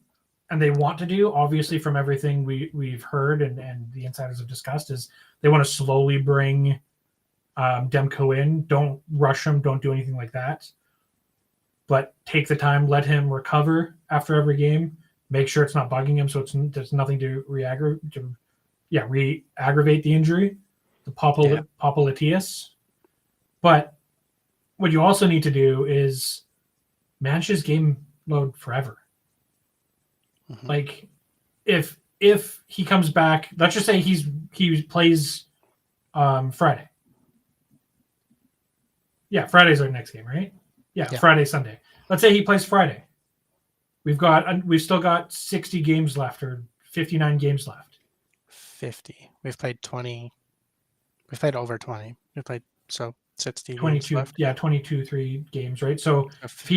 S2: and they want to do, obviously from everything we've heard and the insiders have discussed, is they want to slowly bring Demko in. Don't rush him. Don't do anything like that. But take the time, let him recover after every game. Make sure it's not bugging him, so there's nothing to re-aggravate the injury, the popliteus. But what you also need to do is manage his game load forever.
S3: Mhm.
S2: Like if he comes back, let's just say he plays Friday. Yeah, Friday's our next game, right? Yeah,
S3: Yeah.
S2: Friday, Sunday. Let's say he plays Friday. We've still got 60 games left or 59 games left.
S3: 50. We've played 20. We've played over 20. We've played 60 games
S2: 22,
S3: left.
S2: yeah, 22, 3 games, right? So if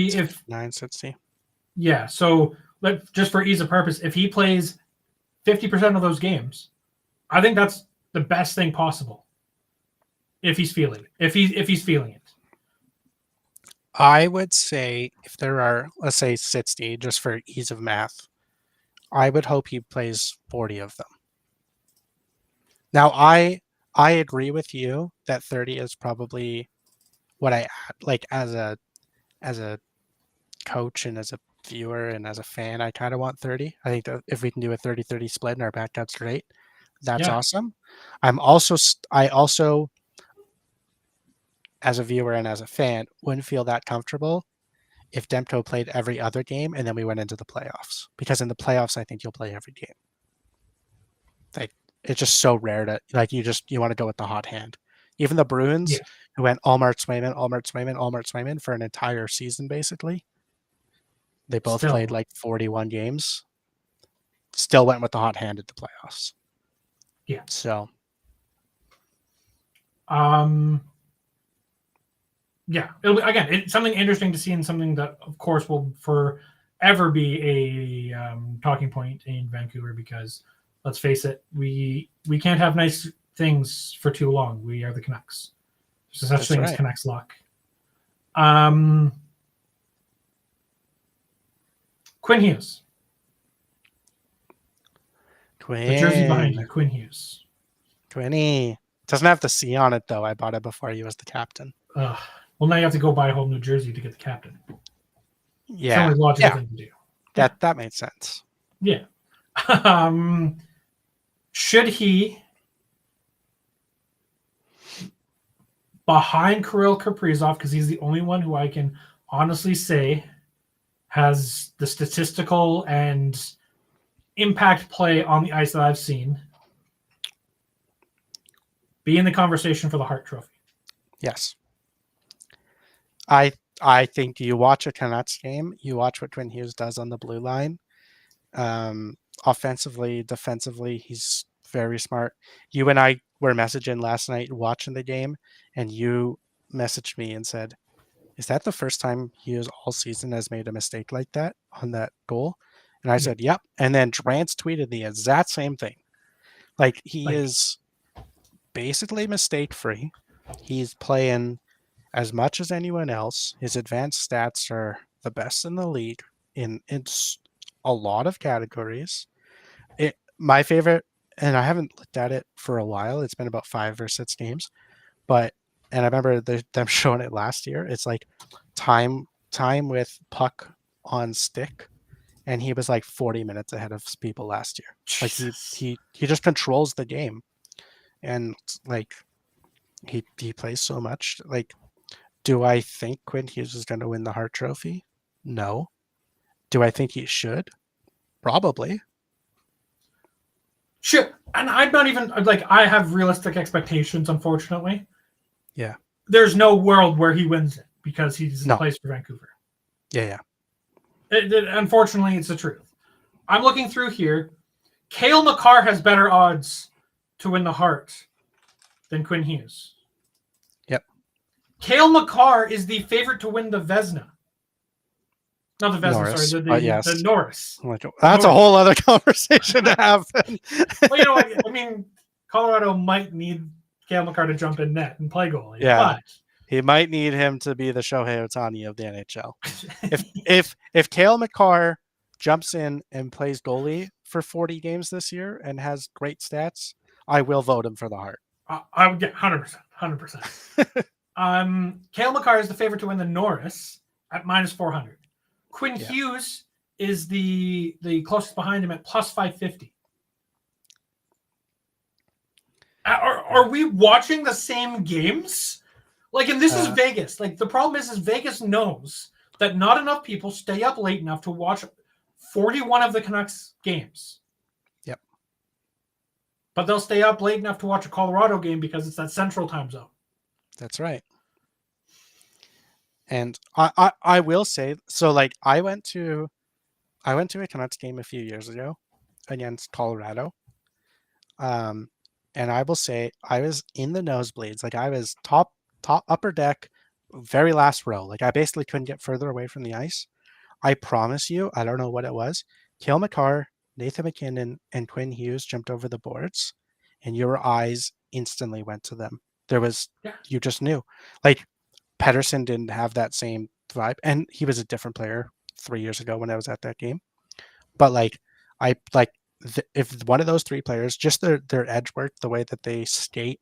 S3: 960.
S2: yeah, so just for ease of purpose, if he plays 50% of those games, I think that's the best thing possible. If he's feeling it.
S3: I would say if there are, let's say 60, just for ease of math, I would hope he plays 40 of them. Now, I agree with you that 30 is probably what I like as a coach and as a viewer and as a fan. I kind of want 30. I think that if we can do a 30-30 split and our backup's great, that's awesome. I also, as a viewer and as a fan, wouldn't feel that comfortable if Demko played every other game and then we went into the playoffs. Because in the playoffs, I think you'll play every game. Like, it's just so rare to you want to go with the hot hand. Even the Bruins, who went Allmark Swayman for an entire season, basically. They both played like 41 games. Still went with the hot hand at the playoffs.
S2: Yeah.
S3: So.
S2: Yeah. It's something interesting to see and something that, of course, will forever be a talking point in Vancouver because, let's face it, we can't have nice things for too long. We are the Canucks. There's a such thing as Canucks luck. Quinn Hughes. The jersey behind you, Quinn Hughes.
S3: Quinny. Doesn't have the C on it, though. I bought it before he was the captain.
S2: Well, now you have to go buy a whole new jersey to get the captain.
S3: Yeah.
S2: It's the only logical thing to do.
S3: That made sense.
S2: Yeah. Should he, behind Kirill Kaprizov, because he's the only one who I can honestly say has the statistical and impact play on the ice that I've seen, be in the conversation for the Hart Trophy?
S3: Yes. I think you watch a Canucks game, you watch what Quinn Hughes does on the blue line. Offensively, defensively, he's very smart. You and I were messaging last night watching the game, and you messaged me and said, "Is that the first time Hughes all season has made a mistake like that on that goal?" And I said, "Yep." And then Drance tweeted the exact same thing. Like, he is basically mistake-free. He's playing as much as anyone else. His advanced stats are the best in the league in a lot of categories. My favorite, and I haven't looked at it for a while. It's been about 5 or 6 games, and I remember them showing it last year. It's like time with puck on stick, and he was like 40 minutes ahead of people last year. Like, he just controls the game, and like, He plays so much. Like, do I think Quinn Hughes is going to win the Hart Trophy? No. Do I think he should? Probably.
S2: Sure. And I'm not even like I have realistic expectations, unfortunately.
S3: Yeah.
S2: There's no world where he wins it because he
S3: No.
S2: plays for Vancouver.
S3: Yeah.
S2: Unfortunately, it's the truth. I'm looking through here. Cale Makar has better odds to win the Hart than Quinn Hughes.
S3: Yep.
S2: Cale Makar is the favorite to win the Vezina. Not the Vezina,
S3: Norris,
S2: sorry,
S3: but yes.
S2: the Norris.
S3: That's a whole other conversation to have.
S2: Well, you know what? I mean, Colorado might need Cale Makar to jump in net and play goalie.
S3: Yeah.
S2: But
S3: He might need him to be the Shohei Ohtani of the NHL. If Cale Makar jumps in and plays goalie for 40 games this year and has great stats, I will vote him for the Hart.
S2: I would get 100%. Cale Makar is the favorite to win the Norris at -400. Quinn Hughes is the closest behind him at +550. Are we watching the same games? Like, and this is Vegas. Like, the problem is Vegas knows that not enough people stay up late enough to watch 41 of the Canucks games.
S3: Yep.
S2: But they'll stay up late enough to watch a Colorado game because it's that central time zone.
S3: That's right. And I will say, so like I went to a Canucks game a few years ago against Colorado. And I will say I was in the nosebleeds. Like I was top upper deck, very last row. Like I basically couldn't get further away from the ice. I promise you, I don't know what it was. Cale Makar, Nathan MacKinnon, and Quinn Hughes jumped over the boards, and your eyes instantly went to them. There was, you just knew. Like Pedersen didn't have that same vibe, and he was a different player 3 years ago when I was at that game. But like, if one of those three players, just their edge work, the way that they skate,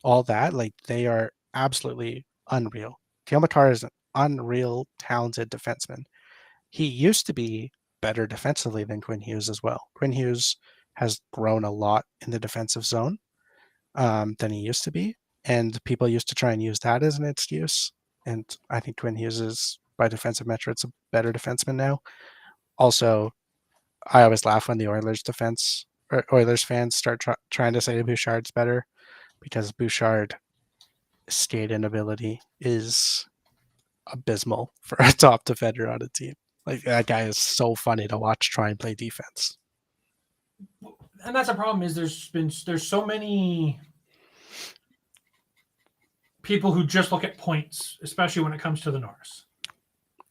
S3: all that, like they are absolutely unreal. Cale Makar is an unreal talented defenseman. He used to be better defensively than Quinn Hughes as well. Quinn Hughes has grown a lot in the defensive zone than he used to be, and people used to try and use that as an excuse. And I think Quinn Hughes is, by defensive metrics, a better defenseman now. Also, I always laugh when the Oilers fans start trying to say Bouchard's better, because Bouchard skate inability is abysmal for a top defender on a team. Like that guy is so funny to watch try and play defense.
S2: And that's a problem. Is there's so many people who just look at points, especially when it comes to the Norris.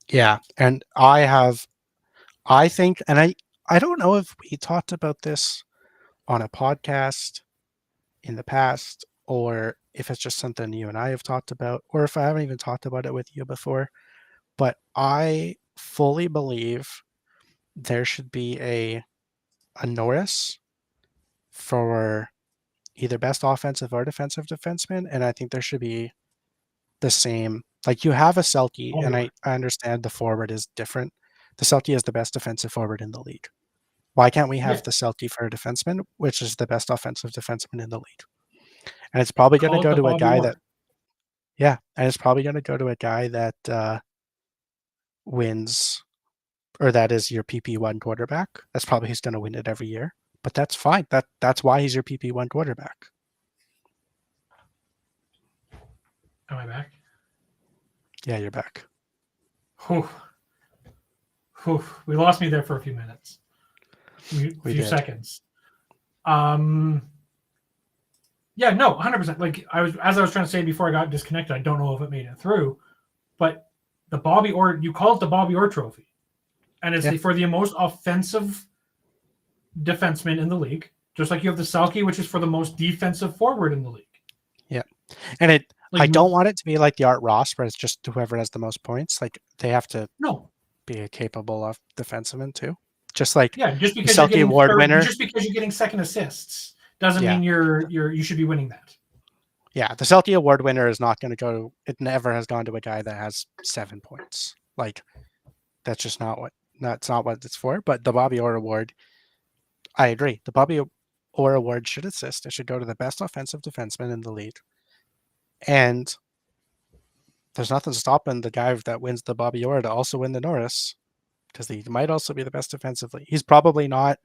S3: Yeah, and I think, and I don't know if we talked about this on a podcast in the past, or if it's just something you and I have talked about, or if I haven't even talked about it with you before, but I fully believe there should be a Norris for either best offensive or defensive defenseman, and I think there should be the same. Like you have a Selke, and I understand the forward is different. The Selke is the best defensive forward in the league. Why can't we have the Selke for a defenseman, which is the best offensive defenseman in the league? And it's probably going to go to a guy that, and it's probably going to go to a guy that wins, or that is your PP1 quarterback. That's probably who's going to win it every year. But that's fine. That's why he's your PP1 quarterback.
S2: Am I back?
S3: Yeah, you're back.
S2: Whew. We lost me there for a few minutes. A few seconds. Yeah, no, 100%. Like as I was trying to say before I got disconnected, I don't know if it made it through, but you call it the Bobby Orr Trophy, and it's for the most offensive defenseman in the league, just like you have the Selke, which is for the most defensive forward in the league.
S3: Yeah, and I don't want it to be like the Art Ross, where it's just whoever has the most points. Like they have to be a capable of defenseman too. Just like
S2: just because
S3: Selke Award winner,
S2: just because you're getting second assists doesn't mean you should be winning that.
S3: Yeah, the Selke Award winner is not going to go. It never has gone to a guy that has 7 points. Like that's just not what it's for. But the Bobby Orr Award, I agree. The Bobby Orr Award should assist. It should go to the best offensive defenseman in the league. And there's nothing stopping the guy that wins the Bobby Orr to also win the Norris, because he might also be the best defensively. He's probably not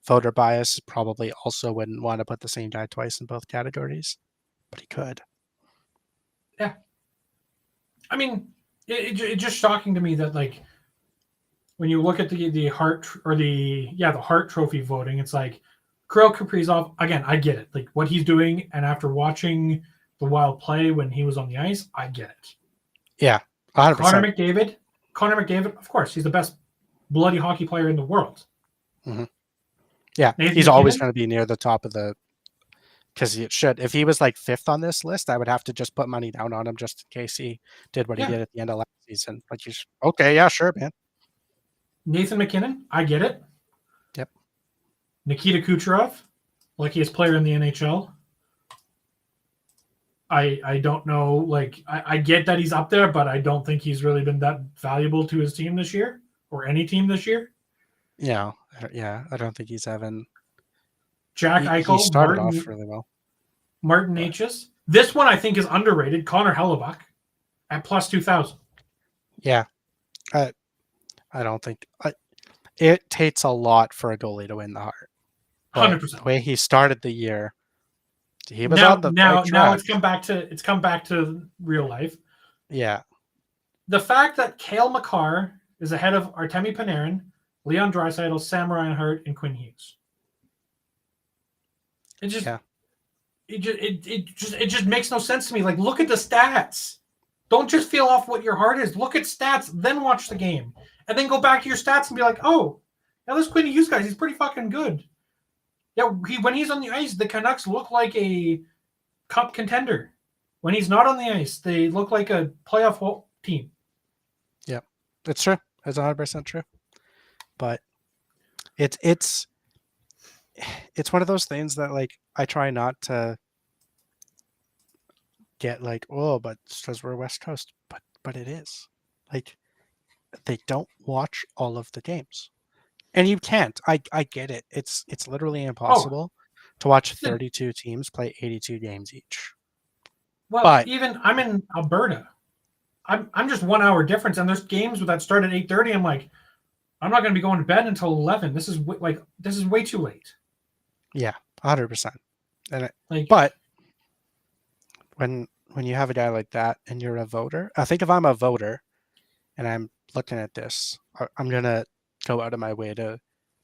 S3: voter bias, probably also wouldn't want to put the same guy twice in both categories, but he could.
S2: Yeah. I mean, it's just shocking to me that, like, when you look at the Hart or the Hart Trophy voting, it's like Kirill Kaprizov, again, I get it. Like, what he's doing, and after watching the Wild play when he was on the ice, I get it.
S3: Yeah, 100%.
S2: Connor McDavid, of course, he's the best bloody hockey player in the world.
S3: Mm-hmm. Yeah,
S2: Nathan
S3: he's always
S2: McKinnon?
S3: going to be near the top of the, because he should. If he was like 5th on this list, I would have to just put money down on him just in case he did what he did at the end of last season. Like, okay, yeah, sure, man.
S2: Nathan McKinnon, I get it.
S3: Yep.
S2: Nikita Kucherov, luckiest player in the NHL. I don't know. Like, I get that he's up there, but I don't think he's really been that valuable to his team this year or any team this year.
S3: Yeah, I don't think he's having.
S2: Jack Eichel,
S3: he started off really well.
S2: Martin Necas. This one I think is underrated. Connor Hellebuck at plus 2,000.
S3: Yeah, I don't think it takes a lot for a goalie to win the Hart.
S2: 100%.
S3: The way he started the year, he was
S2: now,
S3: on the
S2: now,
S3: right track.
S2: now it's come back to real life.
S3: Yeah,
S2: the fact that Cale Makar is ahead of Artemi Panarin, Leon Draisaitl, Sam Reinhart, and Quinn Hughes. It just makes no sense to me. Like, look at the stats. Don't just feel off what your heart is. Look at stats, then watch the game, and then go back to your stats and be like, oh, now this Quinn Hughes guy, he's pretty fucking good. Yeah, when he's on the ice, the Canucks look like a cup contender. When he's not on the ice, they look like a playoff team.
S3: Yeah, it's true. It's 100% true. But it's one of those things that, like, I try not to get like, oh, but it's because we're West Coast. But it is. Like, they don't watch all of the games. And you can't. I get it. It's literally impossible to watch 32 teams play 82 games each.
S2: Well,
S3: but
S2: even I'm in Alberta. I'm just 1 hour difference, and there's games that start at 8:30. I'm like, I'm not going to be going to bed until 11. This is way too late.
S3: Yeah, 100%. And
S2: like,
S3: but when you have a guy like that and you're a voter, I think if I'm a voter and I'm looking at this, I'm gonna go out of my way to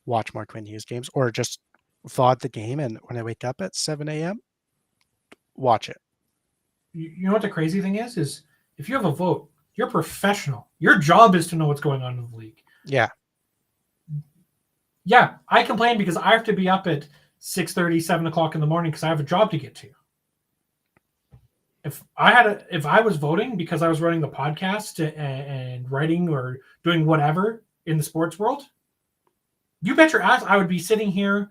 S3: watch more Quinn Hughes games, or just VOD the game, and when I wake up at 7 a.m., watch it.
S2: You know what the crazy thing is if you have a vote, you're professional. Your job is to know what's going on in the league.
S3: Yeah.
S2: Yeah, I complain because I have to be up at 6:30, 7 o'clock in the morning because I have a job to get to. If I was voting because I was running the podcast and writing or doing whatever in the sports world, you bet your ass I would be sitting here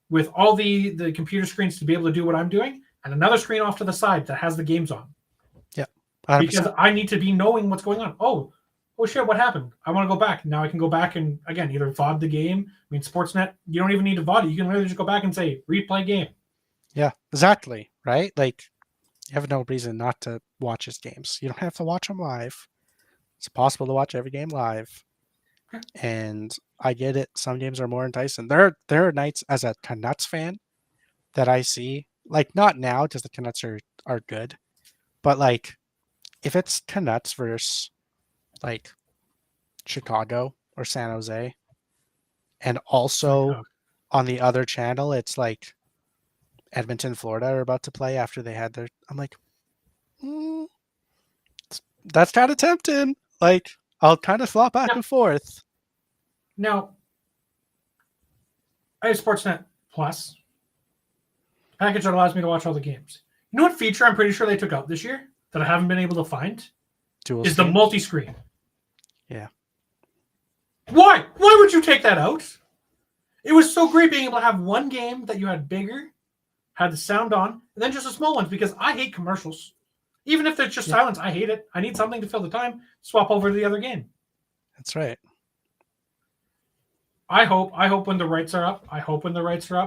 S2: with all the computer screens to be able to do what I'm doing, and another screen off to the side that has the games on.
S3: Yeah, 100%.
S2: Because I need to be knowing what's going on. Oh shit, what happened? I want to go back. Now I can go back and, again, either VOD the game. I mean, Sportsnet, you don't even need to VOD it. You can literally just go back and say, replay game.
S3: Yeah, exactly. Right? Like, you have no reason not to watch his games. You don't have to watch them live. It's possible to watch every game live. And I get it. Some games are more enticing. There are nights as a Canucks fan that I see, like, not now because the Canucks are good, but like if it's Canucks versus like Chicago or San Jose, and also on the other channel it's like Edmonton, Florida are about to play after they had their, I'm like, that's kind of tempting. Like, I'll kind of flop back and forth.
S2: Now, I have Sportsnet Plus package that allows me to watch all the games. You know what feature I'm pretty sure they took out this year that I haven't been able to find?
S3: Dual
S2: is
S3: screen?
S2: The multi-screen.
S3: Yeah.
S2: Why? Why would you take that out? It was so great being able to have one game that you had bigger, had the sound on, and then just the small ones, because I hate commercials. Even if there's just silence, I hate it. I need something to fill the time. Swap over to the other game.
S3: That's right.
S2: I hope when the rights are up,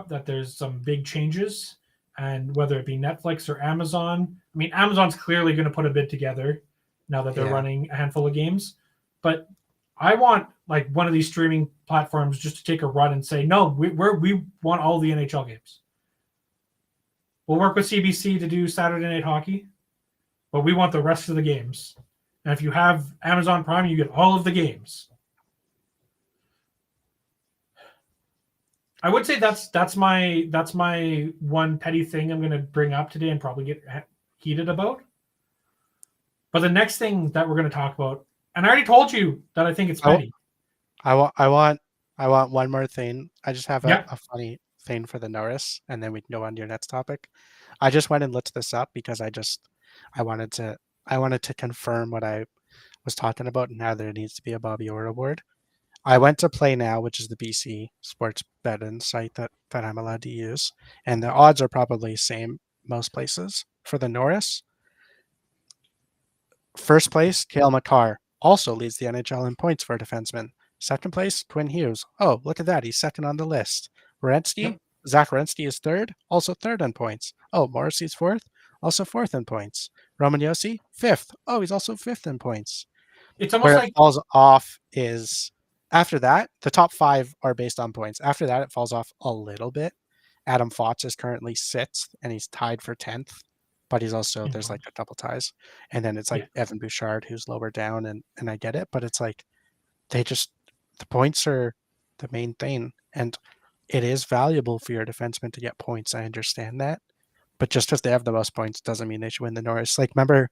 S2: that there's some big changes and whether it be Netflix or Amazon. I mean, Amazon's clearly going to put a bid together now that they're running a handful of games. But I want like one of these streaming platforms just to take a run and say, no, we want all the NHL games. We'll work with CBC to do Saturday Night Hockey, but we want the rest of the games. And if you have Amazon Prime, you get all of the games. I would say that's my one petty thing I'm going to bring up today and probably get heated about. But the next thing that we're going to talk about, and I already told you that I think it's petty.
S3: I want one more thing. I just have a funny thing for the Norris, and then we can go on to your next topic. I just went and looked this up because I wanted to confirm what I was talking about and how there needs to be a Bobby Orr award. I went to Play Now, which is the BC sports betting site that I'm allowed to use, and the odds are probably same most places for the Norris. First place, Cale Makar, also leads the NHL in points for a defenseman. Second place, Quinn Hughes. Oh, look at that. He's second on the list. Werenski, Zach Werenski is third, also third in points. Oh, Morrissey's fourth, also fourth in points. Roman Josi, fifth. Oh, he's also fifth in points.
S2: It's almost
S3: Where
S2: like
S3: it falls off is after that, the top five are based on points. After that, it falls off a little bit. Adam Fotz is currently sixth, and he's tied for 10th. But he's also, there's like a couple ties. And then it's like Evan Bouchard, who's lower down, and I get it. But it's like, the points are the main thing. And it is valuable for your defenseman to get points. I understand that. But just because they have the most points doesn't mean they should win the Norris. Like, remember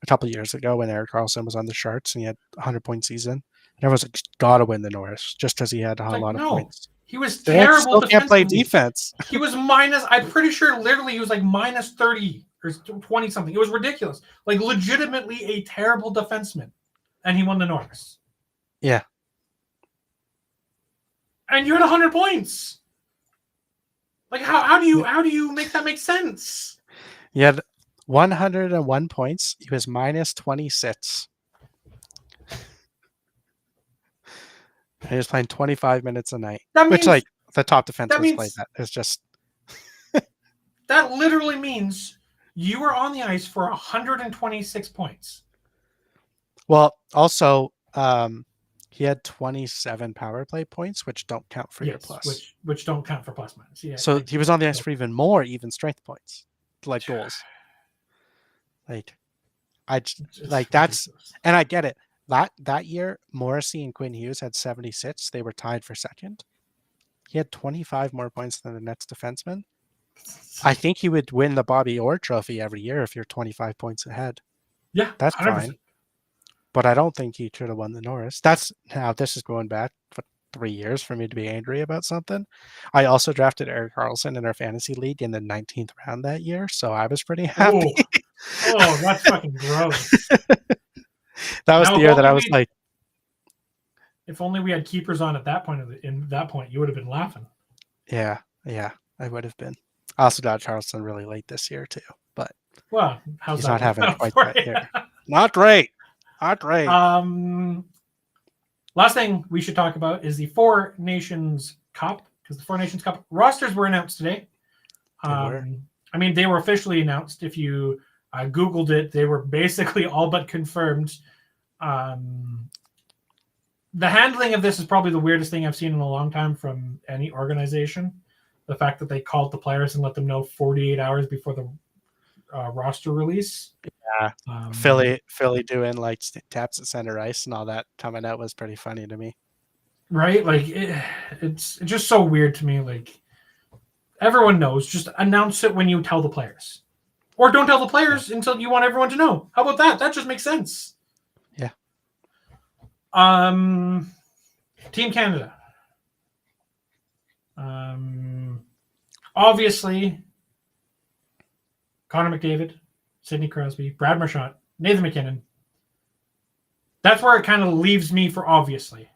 S3: a couple of years ago when Erik Karlsson was on the Sharks and he had a 100-point season? And everyone's like, gotta win the Norris just because he had a lot of points.
S2: He was terrible.
S3: Still can't play defense.
S2: He was minus, I'm pretty sure literally he was like minus 30 or 20 something. It was ridiculous. Like legitimately a terrible defenseman. And he won the Norris.
S3: Yeah.
S2: And you had 100 points. Like how do you make that make sense?
S3: He had 101 points. He was minus 26. He was playing 25 minutes a night. Which like the top defenseman play that. It's just
S2: that literally means you were on the ice for 126 points.
S3: Well, also he had 27 power play points, which don't count for your plus.
S2: Which don't count for plus minus. Yeah.
S3: So he was on the ice for even more even strength points, like goals. Like that's and I get it. That year, Morrissey and Quinn Hughes had 76. They were tied for second. He had 25 more points than the next defenseman. I think he would win the Bobby Orr trophy every year if you're 25 points ahead.
S2: Yeah,
S3: that's 100%. Fine. But I don't think he should have won the Norris. This is going back for 3 years for me to be angry about something. I also drafted Erik Karlsson in our fantasy league in the 19th round that year, so I was pretty happy.
S2: Oh, that's fucking gross.
S3: That was the year that I was like,
S2: if only we had keepers on at that point. You would have been laughing.
S3: Yeah, I would have been. I also got Charleston really late this year too, but
S2: he's
S3: not having quite that year. Not great.
S2: Last thing we should talk about is the Four Nations Cup, because the Four Nations Cup rosters were announced today. They were officially announced. If you Googled it, they were basically all but confirmed. The handling of this is probably the weirdest thing I've seen in a long time from any organization. The fact that they called the players and let them know 48 hours before the roster release.
S3: Yeah, Philly doing like taps at center ice and all that coming out was pretty funny to me.
S2: Right? Like it's just so weird to me. Like everyone knows, just announce it when you tell the players. Or don't tell the players until you want everyone to know. How about that? That just makes sense.
S3: Yeah.
S2: Team Canada. Obviously, Connor McDavid, Sidney Crosby, Brad Marchand, Nathan McKinnon. That's where it kind of leaves me for obviously.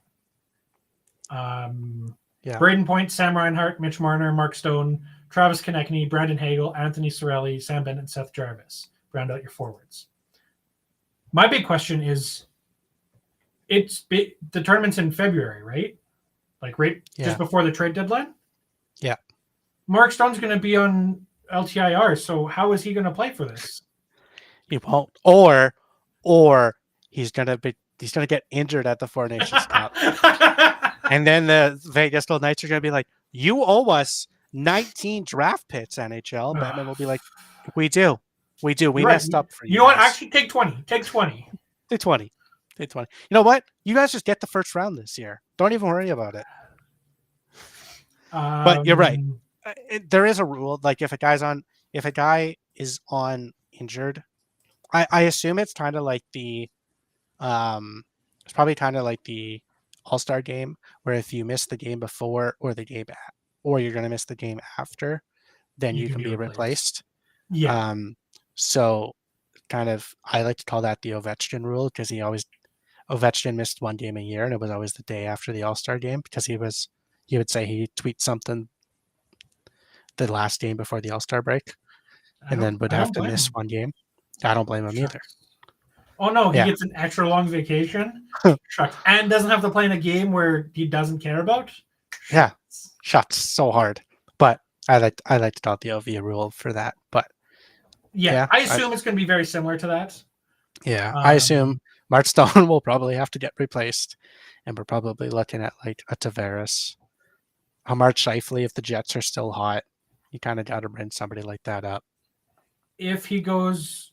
S2: Braden Point, Sam Reinhart, Mitch Marner, Mark Stone, Travis Konechny, Brandon Hagel, Anthony Cirelli, Sam Bennett, and Seth Jarvis. Round out your forwards. My big question is, the tournament's in February, right? Like just before the trade deadline?
S3: Yeah.
S2: Mark Stone's going to be on LTIR. So how is he going to play for this?
S3: He won't. Or he's gonna get injured at the Four Nations Cup. And then the Vegas Golden Knights are gonna be like, you owe us 19 draft picks, NHL. And Batman will be like, we do. We
S2: You're right.
S3: messed up for you.
S2: You know what?
S3: guys.
S2: Actually, take 20. Take 20.
S3: Take 20. Take 20. You know what? You guys just get the first round this year. Don't even worry about it. But you're right. There is a rule. Like if a guy is on injured, I assume it's kind of like it's probably kind of like the All-Star game, where if you miss the game before or or you're going to miss the game after, then you can be replaced.
S2: Yeah.
S3: So kind of, I like to call that the Ovechkin rule, because Ovechkin missed one game a year, and it was always the day after the All-Star game, because he would say he tweet something the last game before the All-Star break, and then would have to miss one game. I don't blame him either.
S2: Oh no, he gets an extra long vacation. Shucks. And doesn't have to play in a game where he doesn't care about. Shucks.
S3: Yeah, shucks so hard. But I like to call it the OV rule for that. But
S2: I assume it's going to be very similar to that.
S3: Yeah, I assume Mark Stone will probably have to get replaced, and we're probably looking at like a Tavares, a Mark Scheifele. If the Jets are still hot, you kind of got to bring somebody like that up.
S2: If he gets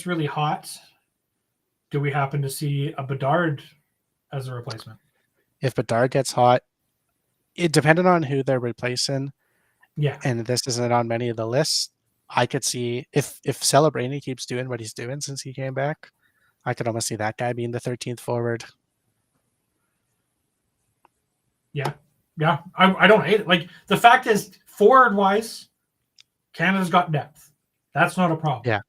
S2: really hot, do we happen to see a Bedard as a replacement?
S3: If Bedard gets hot, it depending on who they're replacing.
S2: Yeah,
S3: and this isn't on many of the lists. I could see if Celebrini keeps doing what he's doing since he came back, I could almost see that guy being the 13th forward.
S2: Yeah. I don't hate it. Like the fact is, forward wise, Canada's got depth. That's not a problem.
S3: Yeah.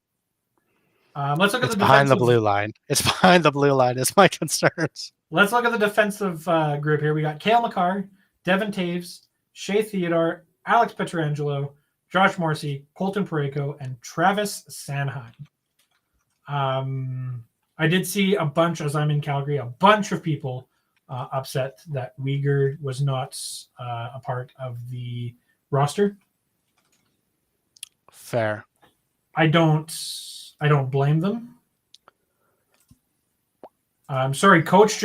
S2: Let's look at the
S3: behind the blue line. It's behind the blue line is my concerns.
S2: Let's look at the defensive group here. We got Cale Makar, Devin Taves, Shea Theodore, Alex Pietrangelo, Josh Morrissey, Colton Parayko, and Travis Sanheim. I did see a bunch, as I'm in Calgary, a bunch of people upset that Uyghur was not a part of the roster.
S3: Fair.
S2: I don't blame them. I'm sorry, Coach.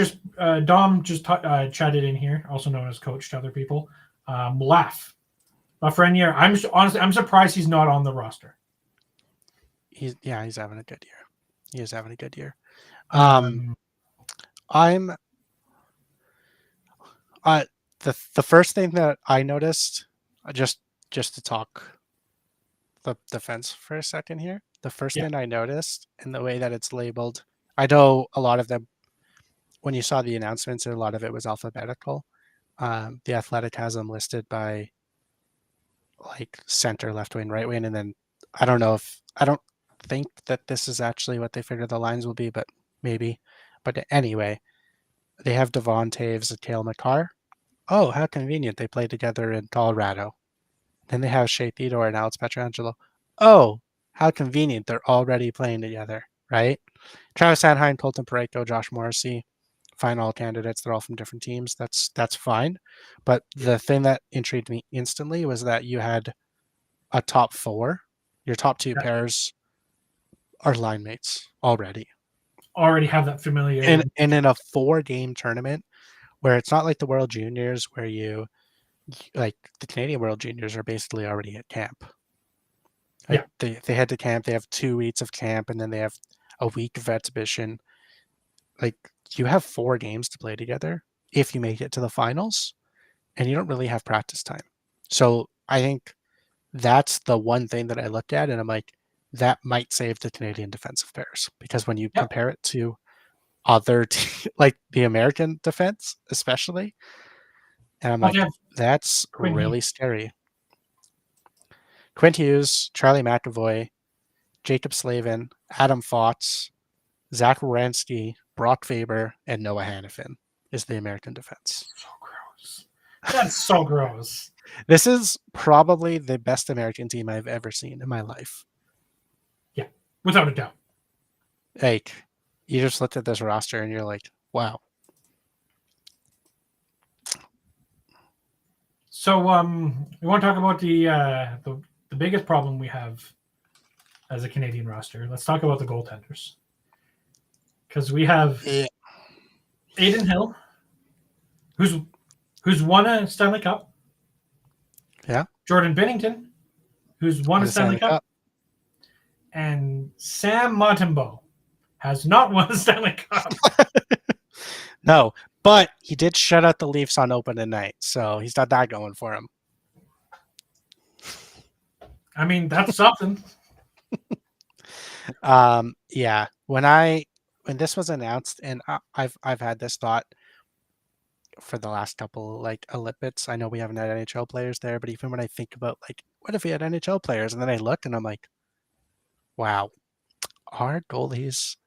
S2: Dom just chatted in here, also known as Coach to other people. Laugh. Lafreniere, I'm surprised he's not on the roster.
S3: He's having a good year. He is having a good year. The first thing that I noticed, just to talk the defense for a second here. The first thing I noticed in the way that it's labeled, I know a lot of them, when you saw the announcements, a lot of it was alphabetical. The Athletic has them listed by like center, left wing, right wing, and then I don't think that this is actually what they figure the lines will be, but maybe. But anyway, they have Devon Taves and Cale Makar. Oh, how convenient. They play together in Colorado. Then they have Shea Theodore and Alex Pietrangelo. Oh, how convenient. They're already playing together, right? Travis Sanheim, Colton Parayko, Josh Morrissey, fine, all candidates. They're all from different teams. That's fine. But the thing that intrigued me instantly was that you had a top four. Your top two pairs are line mates already.
S2: Already have that familiarity.
S3: And in a 4-game tournament where it's not like the World Juniors where you like the Canadian World Juniors are basically already at camp. Like they head to camp, they have 2 weeks of camp, and then they have a week of exhibition. Like you have 4 games to play together if you make it to the finals, and you don't really have practice time. So I think that's the one thing that I looked at, and I'm like, that might save the Canadian defensive pairs, because when you compare it to other like the American defense, especially, and I'm like, that's really scary. Quint Hughes, Charlie McAvoy, Jacob Slavin, Adam Fotts, Zach Wierenski, Brock Faber, and Noah Hannafin is the American defense.
S2: So gross. That's so gross.
S3: This is probably the best American team I've ever seen in my life.
S2: Yeah, without a doubt.
S3: Like, you just looked at this roster and you're like, wow.
S2: So, we want to talk about the the biggest problem we have as a Canadian roster. Let's talk about the goaltenders, because we have Aiden Hill, who's won a Stanley Cup.
S3: Yeah.
S2: Jordan Binnington, who's won a Stanley Cup. And Sam Montembeault has not won a Stanley Cup.
S3: No, but he did shut out the Leafs on opening night, so he's got that going for him.
S2: I mean, that's something.
S3: Yeah. When this was announced, and I've had this thought for the last couple like Olympics. I know we haven't had NHL players there, but even when I think about like, what if we had NHL players? And then I look and I'm like, wow, our goalies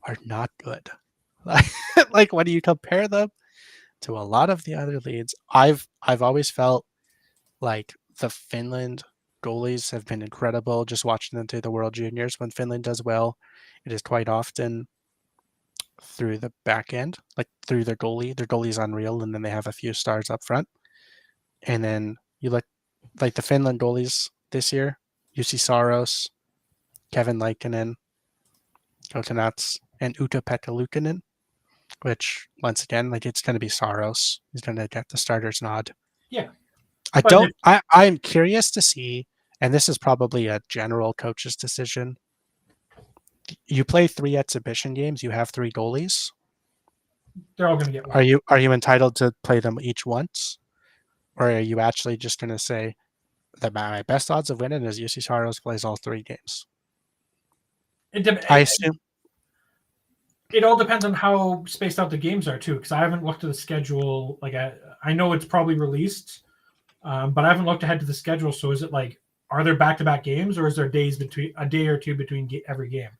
S3: are not good. Like when you compare them to a lot of the other leads, I've always felt like the Finland goalies have been incredible. Just watching them through the World Juniors, when Finland does well, it is quite often through the back end, like through their goalie. Their goalie's unreal, and then they have a few stars up front. And then you look like the Finland goalies this year, Jussi Saros, Kevin Lankinen, Kokonats, and Utto-Pekka Luukkonen, which once again, like it's going to be Saros. He's going to get the starter's nod.
S2: Yeah.
S3: I'm curious to see, and this is probably a general coach's decision. You play 3 exhibition games, you have 3 goalies.
S2: They're all going to get one.
S3: Are you entitled to play them each once? Or are you actually just going to say that my best odds of winning is Jussi Saros plays all 3 games? I assume.
S2: It all depends on how spaced out the games are too, because I haven't looked at the schedule. Like I know it's probably released, but I haven't looked ahead to the schedule. So is it like, are there back-to-back games, or is there days between a day or two between every game?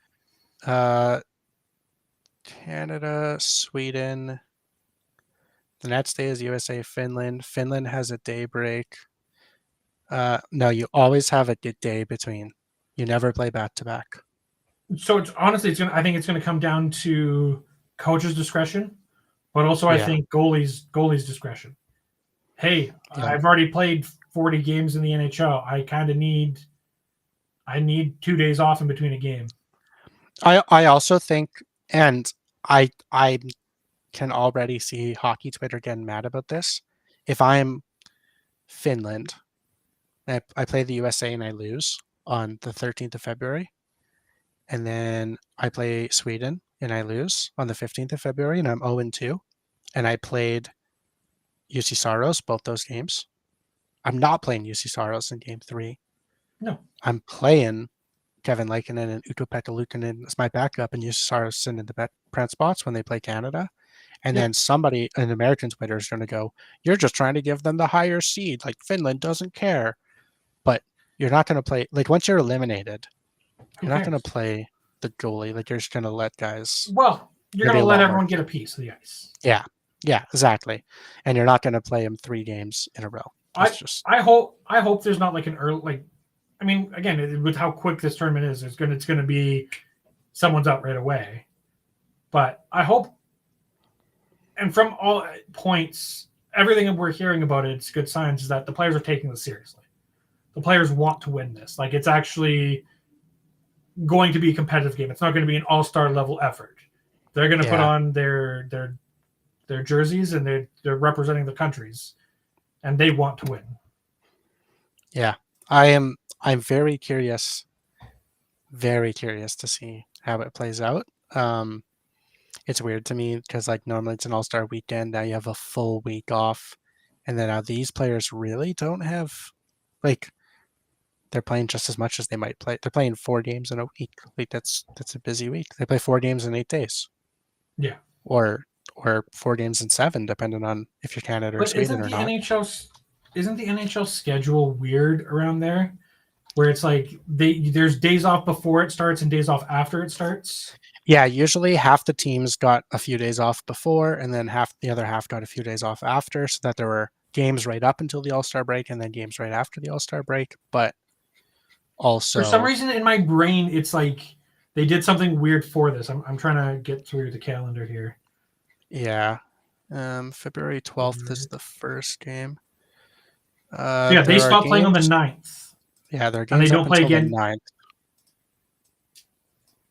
S3: Canada, Sweden. The next day is USA, Finland. Finland has a day break. No, you always have a good day between. You never play back-to-back.
S2: So it's honestly, I think it's going to come down to coach's discretion, but also I think goalie's discretion. Hey, I've already played 40 games in the NHL. I kind of need 2 days off in between a game.
S3: I also think, and I can already see hockey Twitter getting mad about this. If I'm Finland, I play the USA and I lose on the 13th of February, and then I play Sweden and I lose on the 15th of February, and I'm 0-2, and I played Jussi Saros both those games. I'm not playing Jussi Saros in game 3.
S2: No.
S3: I'm playing Kevin Lankinen and Utto-Pekka Luukkonen as my backup, and Jussi Saros in the print spots when they play Canada. And then somebody, an American Twitter, is going to go, you're just trying to give them the higher seed. Like, Finland doesn't care. But you're not going to play, like, once you're eliminated, you're not going to play the goalie. Like, you're just going to let guys.
S2: Well, you're going to let everyone get a piece of the ice.
S3: Yeah. Yeah, exactly. And you're not going to play them 3 games in a row.
S2: I hope there's not like an early, like, I mean, again, with how quick this tournament is, it's going to be someone's out right away. But I hope, and from all points, everything we're hearing about it's good signs, is that the players are taking this seriously. The players want to win this. Like, it's actually going to be a competitive game. It's not going to be an all-star level effort. They're going to put on their jerseys, and they're representing the countries, and they want to win. Yeah,
S3: I'm very curious to see how it plays out. It's weird to me because, like, normally it's an all-star weekend. Now you have a full week off, and then now these players really don't have, like, they're playing just as much as they might play. They're playing 4 games in a week. Like, that's a busy week. They play 4 games in 8 days.
S2: Yeah,
S3: or 4 games in 7, depending on if you're Canada or Sweden or not.
S2: Isn't the NHL schedule weird around there, where it's like there's days off before it starts and days off after it starts?
S3: Yeah, usually half the teams got a few days off before, and then the other half got a few days off after, so that there were games right up until the All-Star break and then games right after the All-Star break. But also,
S2: for some reason in my brain, it's like they did something weird for this. I'm trying to get through the calendar here.
S3: Yeah. February 12th is the first game.
S2: They stopped playing on the 9th.
S3: Yeah, their
S2: And they
S3: game's
S2: don't
S3: up
S2: play
S3: until
S2: again.
S3: the 9th.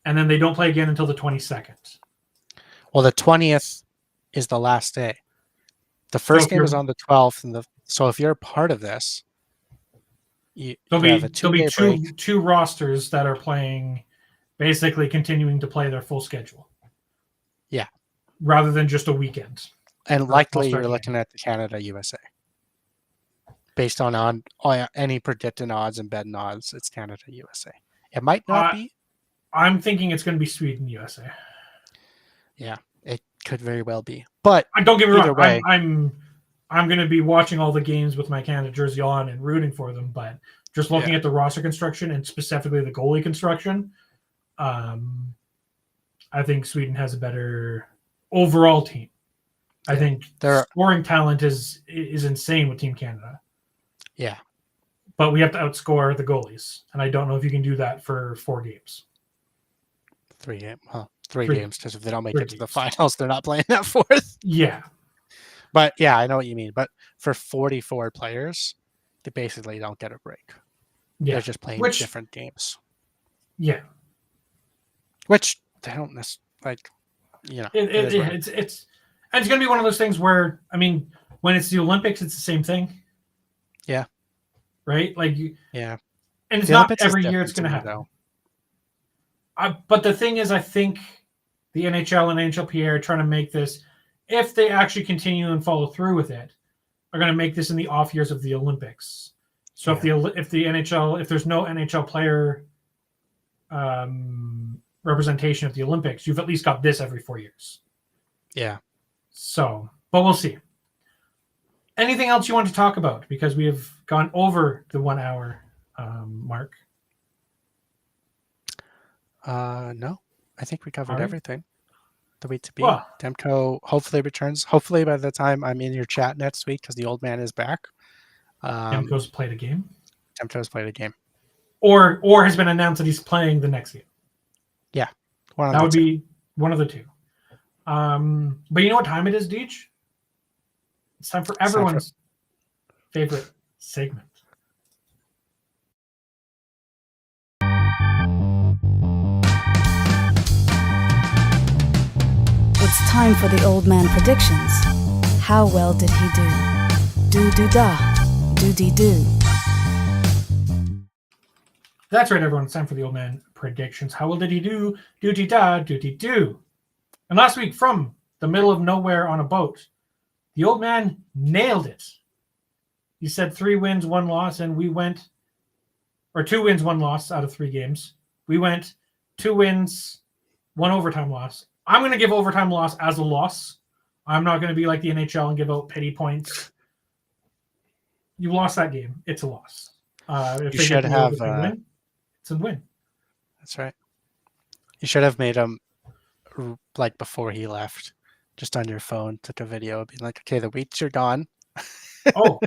S2: And then they don't play again until the 22nd.
S3: Well, the 20th is the last day. The first game is on the 12th, and so if you're a part of this, you have a 2-day break.
S2: Two rosters that are playing, basically continuing to play their full schedule.
S3: Yeah.
S2: Rather than just a weekend.
S3: And likely you're looking at the Canada-USA. Based on any predicted odds and betting odds, it's Canada-USA. It might not be.
S2: I'm thinking it's going to be Sweden-USA.
S3: Yeah, it could very well be. But
S2: don't get me wrong.
S3: Way,
S2: I'm going to be watching all the games with my Canada jersey on and rooting for them. But just looking at the roster construction and specifically the goalie construction, I think Sweden has a better overall team. I think their scoring talent is insane with Team Canada.
S3: Yeah.
S2: But we have to outscore the goalies. And I don't know if you can do that for 4 games.
S3: 3 games. Well, 3 games, because if they don't make it to the finals, they're not playing that 4th.
S2: Yeah.
S3: But yeah, I know what you mean. But for 44 players, they basically don't get a break. Yeah. They're just playing different games.
S2: Yeah.
S3: Which they don't necessarily,
S2: it's going to be one of those things where, I mean, when it's the Olympics, it's the same thing.
S3: Yeah.
S2: Right?
S3: Yeah.
S2: And it's not every year it's going to happen. But the thing is, I think the NHL and NHLPA are trying to make this, if they actually continue and follow through with it, are going to make this in the off years of the Olympics. So if the NHL, if there's no NHL player representation at the Olympics, you've at least got this every 4 years.
S3: Yeah.
S2: So, but we'll see. Anything else you want to talk about? Because we have gone over the 1 hour mark.
S3: No, I think we covered everything. The week to be.
S2: Well,
S3: Demko hopefully returns. Hopefully by the time I'm in your chat next week, because the old man is back.
S2: Demko's played a game.
S3: Demko's played a game.
S2: Or has been announced that he's playing the next game.
S3: Yeah.
S2: That would be one of the two. But you know what time it is, Deej? It's time for everyone's favorite segment.
S4: It's time for the old man predictions. How well did he do? Do-do-da. Do-dee-do.
S2: That's right, everyone. It's time for the old man predictions. How well did he do? Do-dee-da. Do-dee-do. And last week, from the middle of nowhere on a boat, the old man nailed it. He said 3 wins, 1 loss, and we went, or 2 wins, 1 loss out of 3 games. We went 2 wins, 1 overtime loss. I'm going to give overtime loss as a loss. I'm not going to be like the NHL and give out pity points. You lost that game. It's a loss. If
S3: you should have
S2: win, it's a win.
S3: That's right. You should have made him like before he left, just on your phone, took a video, being like, "Okay, the weeks are gone."
S2: Oh,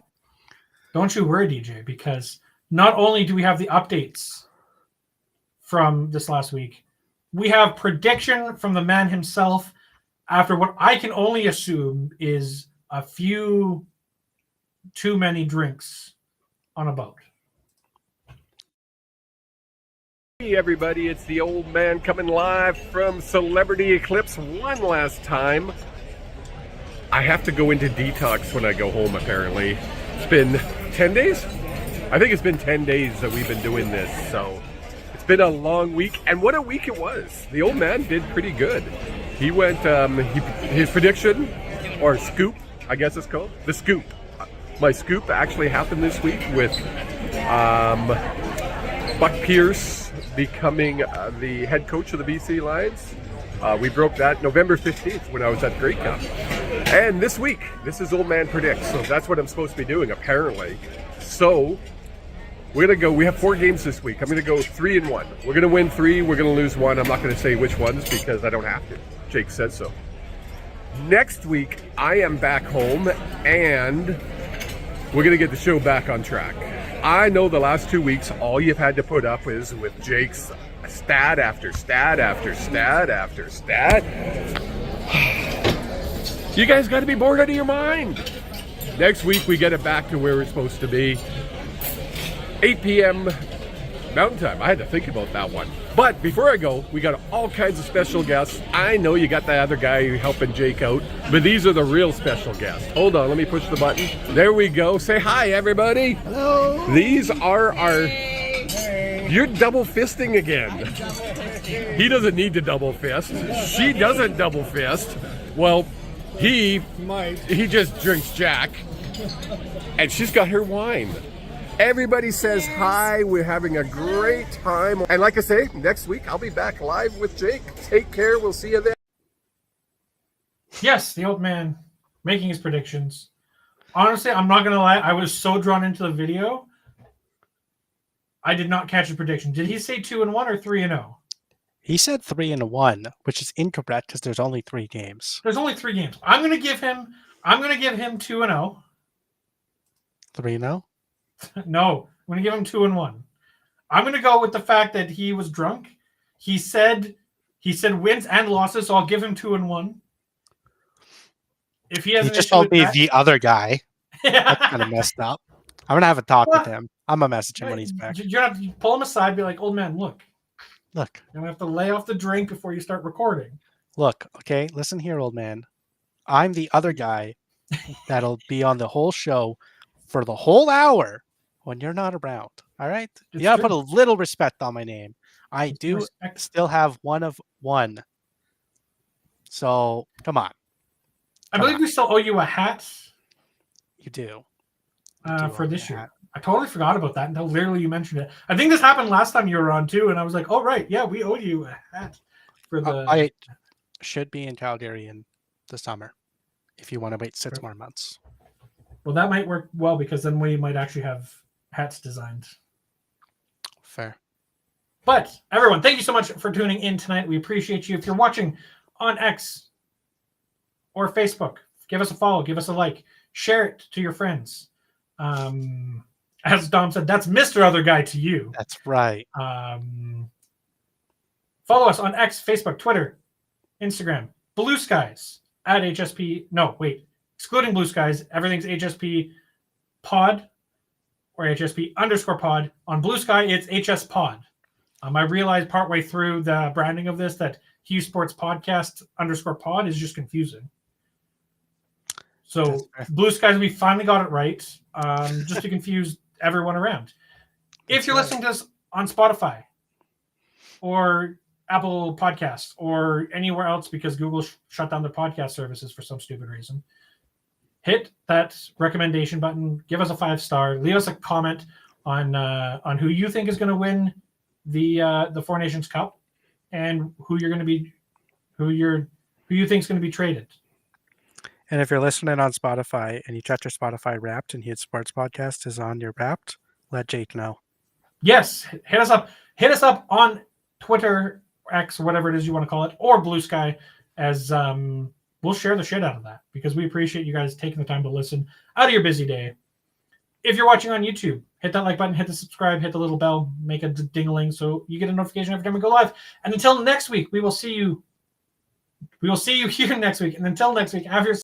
S2: don't you worry, DJ, because not only do we have the updates from this last week, we have prediction from the man himself after what I can only assume is a few too many drinks on a boat.
S5: Hey everybody, it's the old man coming live from Celebrity Eclipse one last time. I have to go into detox when I go home, apparently. It's been 10 days? I think it's been 10 days that we've been doing this, so it's been a long week, and what a week it was. The old man did pretty good. He went, his prediction, or scoop, I guess it's called, the scoop. My scoop actually happened this week with Buck Pierce becoming the head coach of the BC Lions. We broke that November 15th when I was at Grey Cup. And this week, this is Old Man Predicts, so that's what I'm supposed to be doing, apparently. So, we're going to go, we have 4 games this week. I'm going to go 3-1. We're going to win 3, we're going to lose 1. I'm not going to say which ones because I don't have to. Jake said so. Next week, I am back home, and we're going to get the show back on track. I know the last 2 weeks, all you've had to put up is with Jake's stat after stat after stat after stat. You guys got to be bored out of your mind. Next week, we get it back to where it's supposed to be. 8 p.m. Mountain Time. I had to think about that one. But before I go, we got all kinds of special guests. I know you got the other guy helping Jake out, but these are the real special guests. Hold on, let me push the button. There we go. Say hi, everybody. Hello. These are our... You're double fisting again. He doesn't need to double fist. She doesn't double fist. Well, he just drinks Jack. And she's got her wine. Everybody says hi. We're having a great time. And like I say, next week I'll be back live with Jake. Take care. We'll see you then.
S2: Yes, the old man making his predictions. Honestly, I'm not going to lie. I was so drawn into the video. I did not catch his prediction. Did he say 2-1 or 3-0?
S3: He said 3-1, which is incorrect because there's only 3 games.
S2: There's only 3 games. I'm going to give him 2-0.
S3: 3-0?
S2: No, I'm going to give him 2-1. I'm going to go with the fact that he was drunk. He said wins and losses, so I'll give him 2-1. If he has
S3: He
S2: an
S3: just
S2: issue
S3: told
S2: with
S3: me
S2: that,
S3: the other guy. That's kind of messed up. I'm going to have a talk with him. I'm going to message him when he's back.
S2: You're going to have to pull him aside, be like, old man, look.
S3: Look.
S2: You're going to have to lay off the drink before you start recording.
S3: Look, okay, listen here, old man. I'm the other guy that'll be on the whole show for the whole hour when you're not around. All right? You got to put a little respect on my name. I do still have 1 of 1. So, come on.
S2: I believe we still owe you a hat.
S3: You do.
S2: For this year. I totally forgot about that until literally you mentioned it. I think this happened last time you were on too, and I was like, oh, right. Yeah, we owe you a hat. For the.
S3: I should be in Calgary in the summer if you want to wait 6 more months.
S2: Well, that might work well because then we might actually have hats designed.
S3: Fair.
S2: But everyone, thank you so much for tuning in tonight. We appreciate you. If you're watching on X or Facebook, give us a follow, give us a like, share it to your friends. As Dom said, that's Mr. Other Guy to you.
S3: That's right.
S2: Follow us on X, Facebook, Twitter, Instagram, Blue Skies at HSP. No, wait. Excluding Blue Skies, everything's HSP pod or HSP _ pod. On Blue Sky, it's HS pod. I realized partway through the branding of this that Hughes Sports Podcast _ pod is just confusing. So Blue Skies, we finally got it right, just to confuse everyone around. If you're listening to us on Spotify or Apple Podcasts or anywhere else because Google shut down their podcast services for some stupid reason, hit that recommendation button, give us a 5-star, leave us a comment on who you think is going to win the Four Nations Cup and who you think is going to be traded.
S3: And if you're listening on Spotify and you check your Spotify Wrapped and Hughes Sports Podcast is on your Wrapped, let Jake know.
S2: Yes, hit us up. Hit us up on Twitter, X, whatever it is you want to call it, or Blue Sky, as we'll share the shit out of that because we appreciate you guys taking the time to listen out of your busy day. If you're watching on YouTube, hit that like button, hit the subscribe, hit the little bell, make a ding-a-ling so you get a notification every time we go live. And until next week, we will see you here next week. And until next week, have your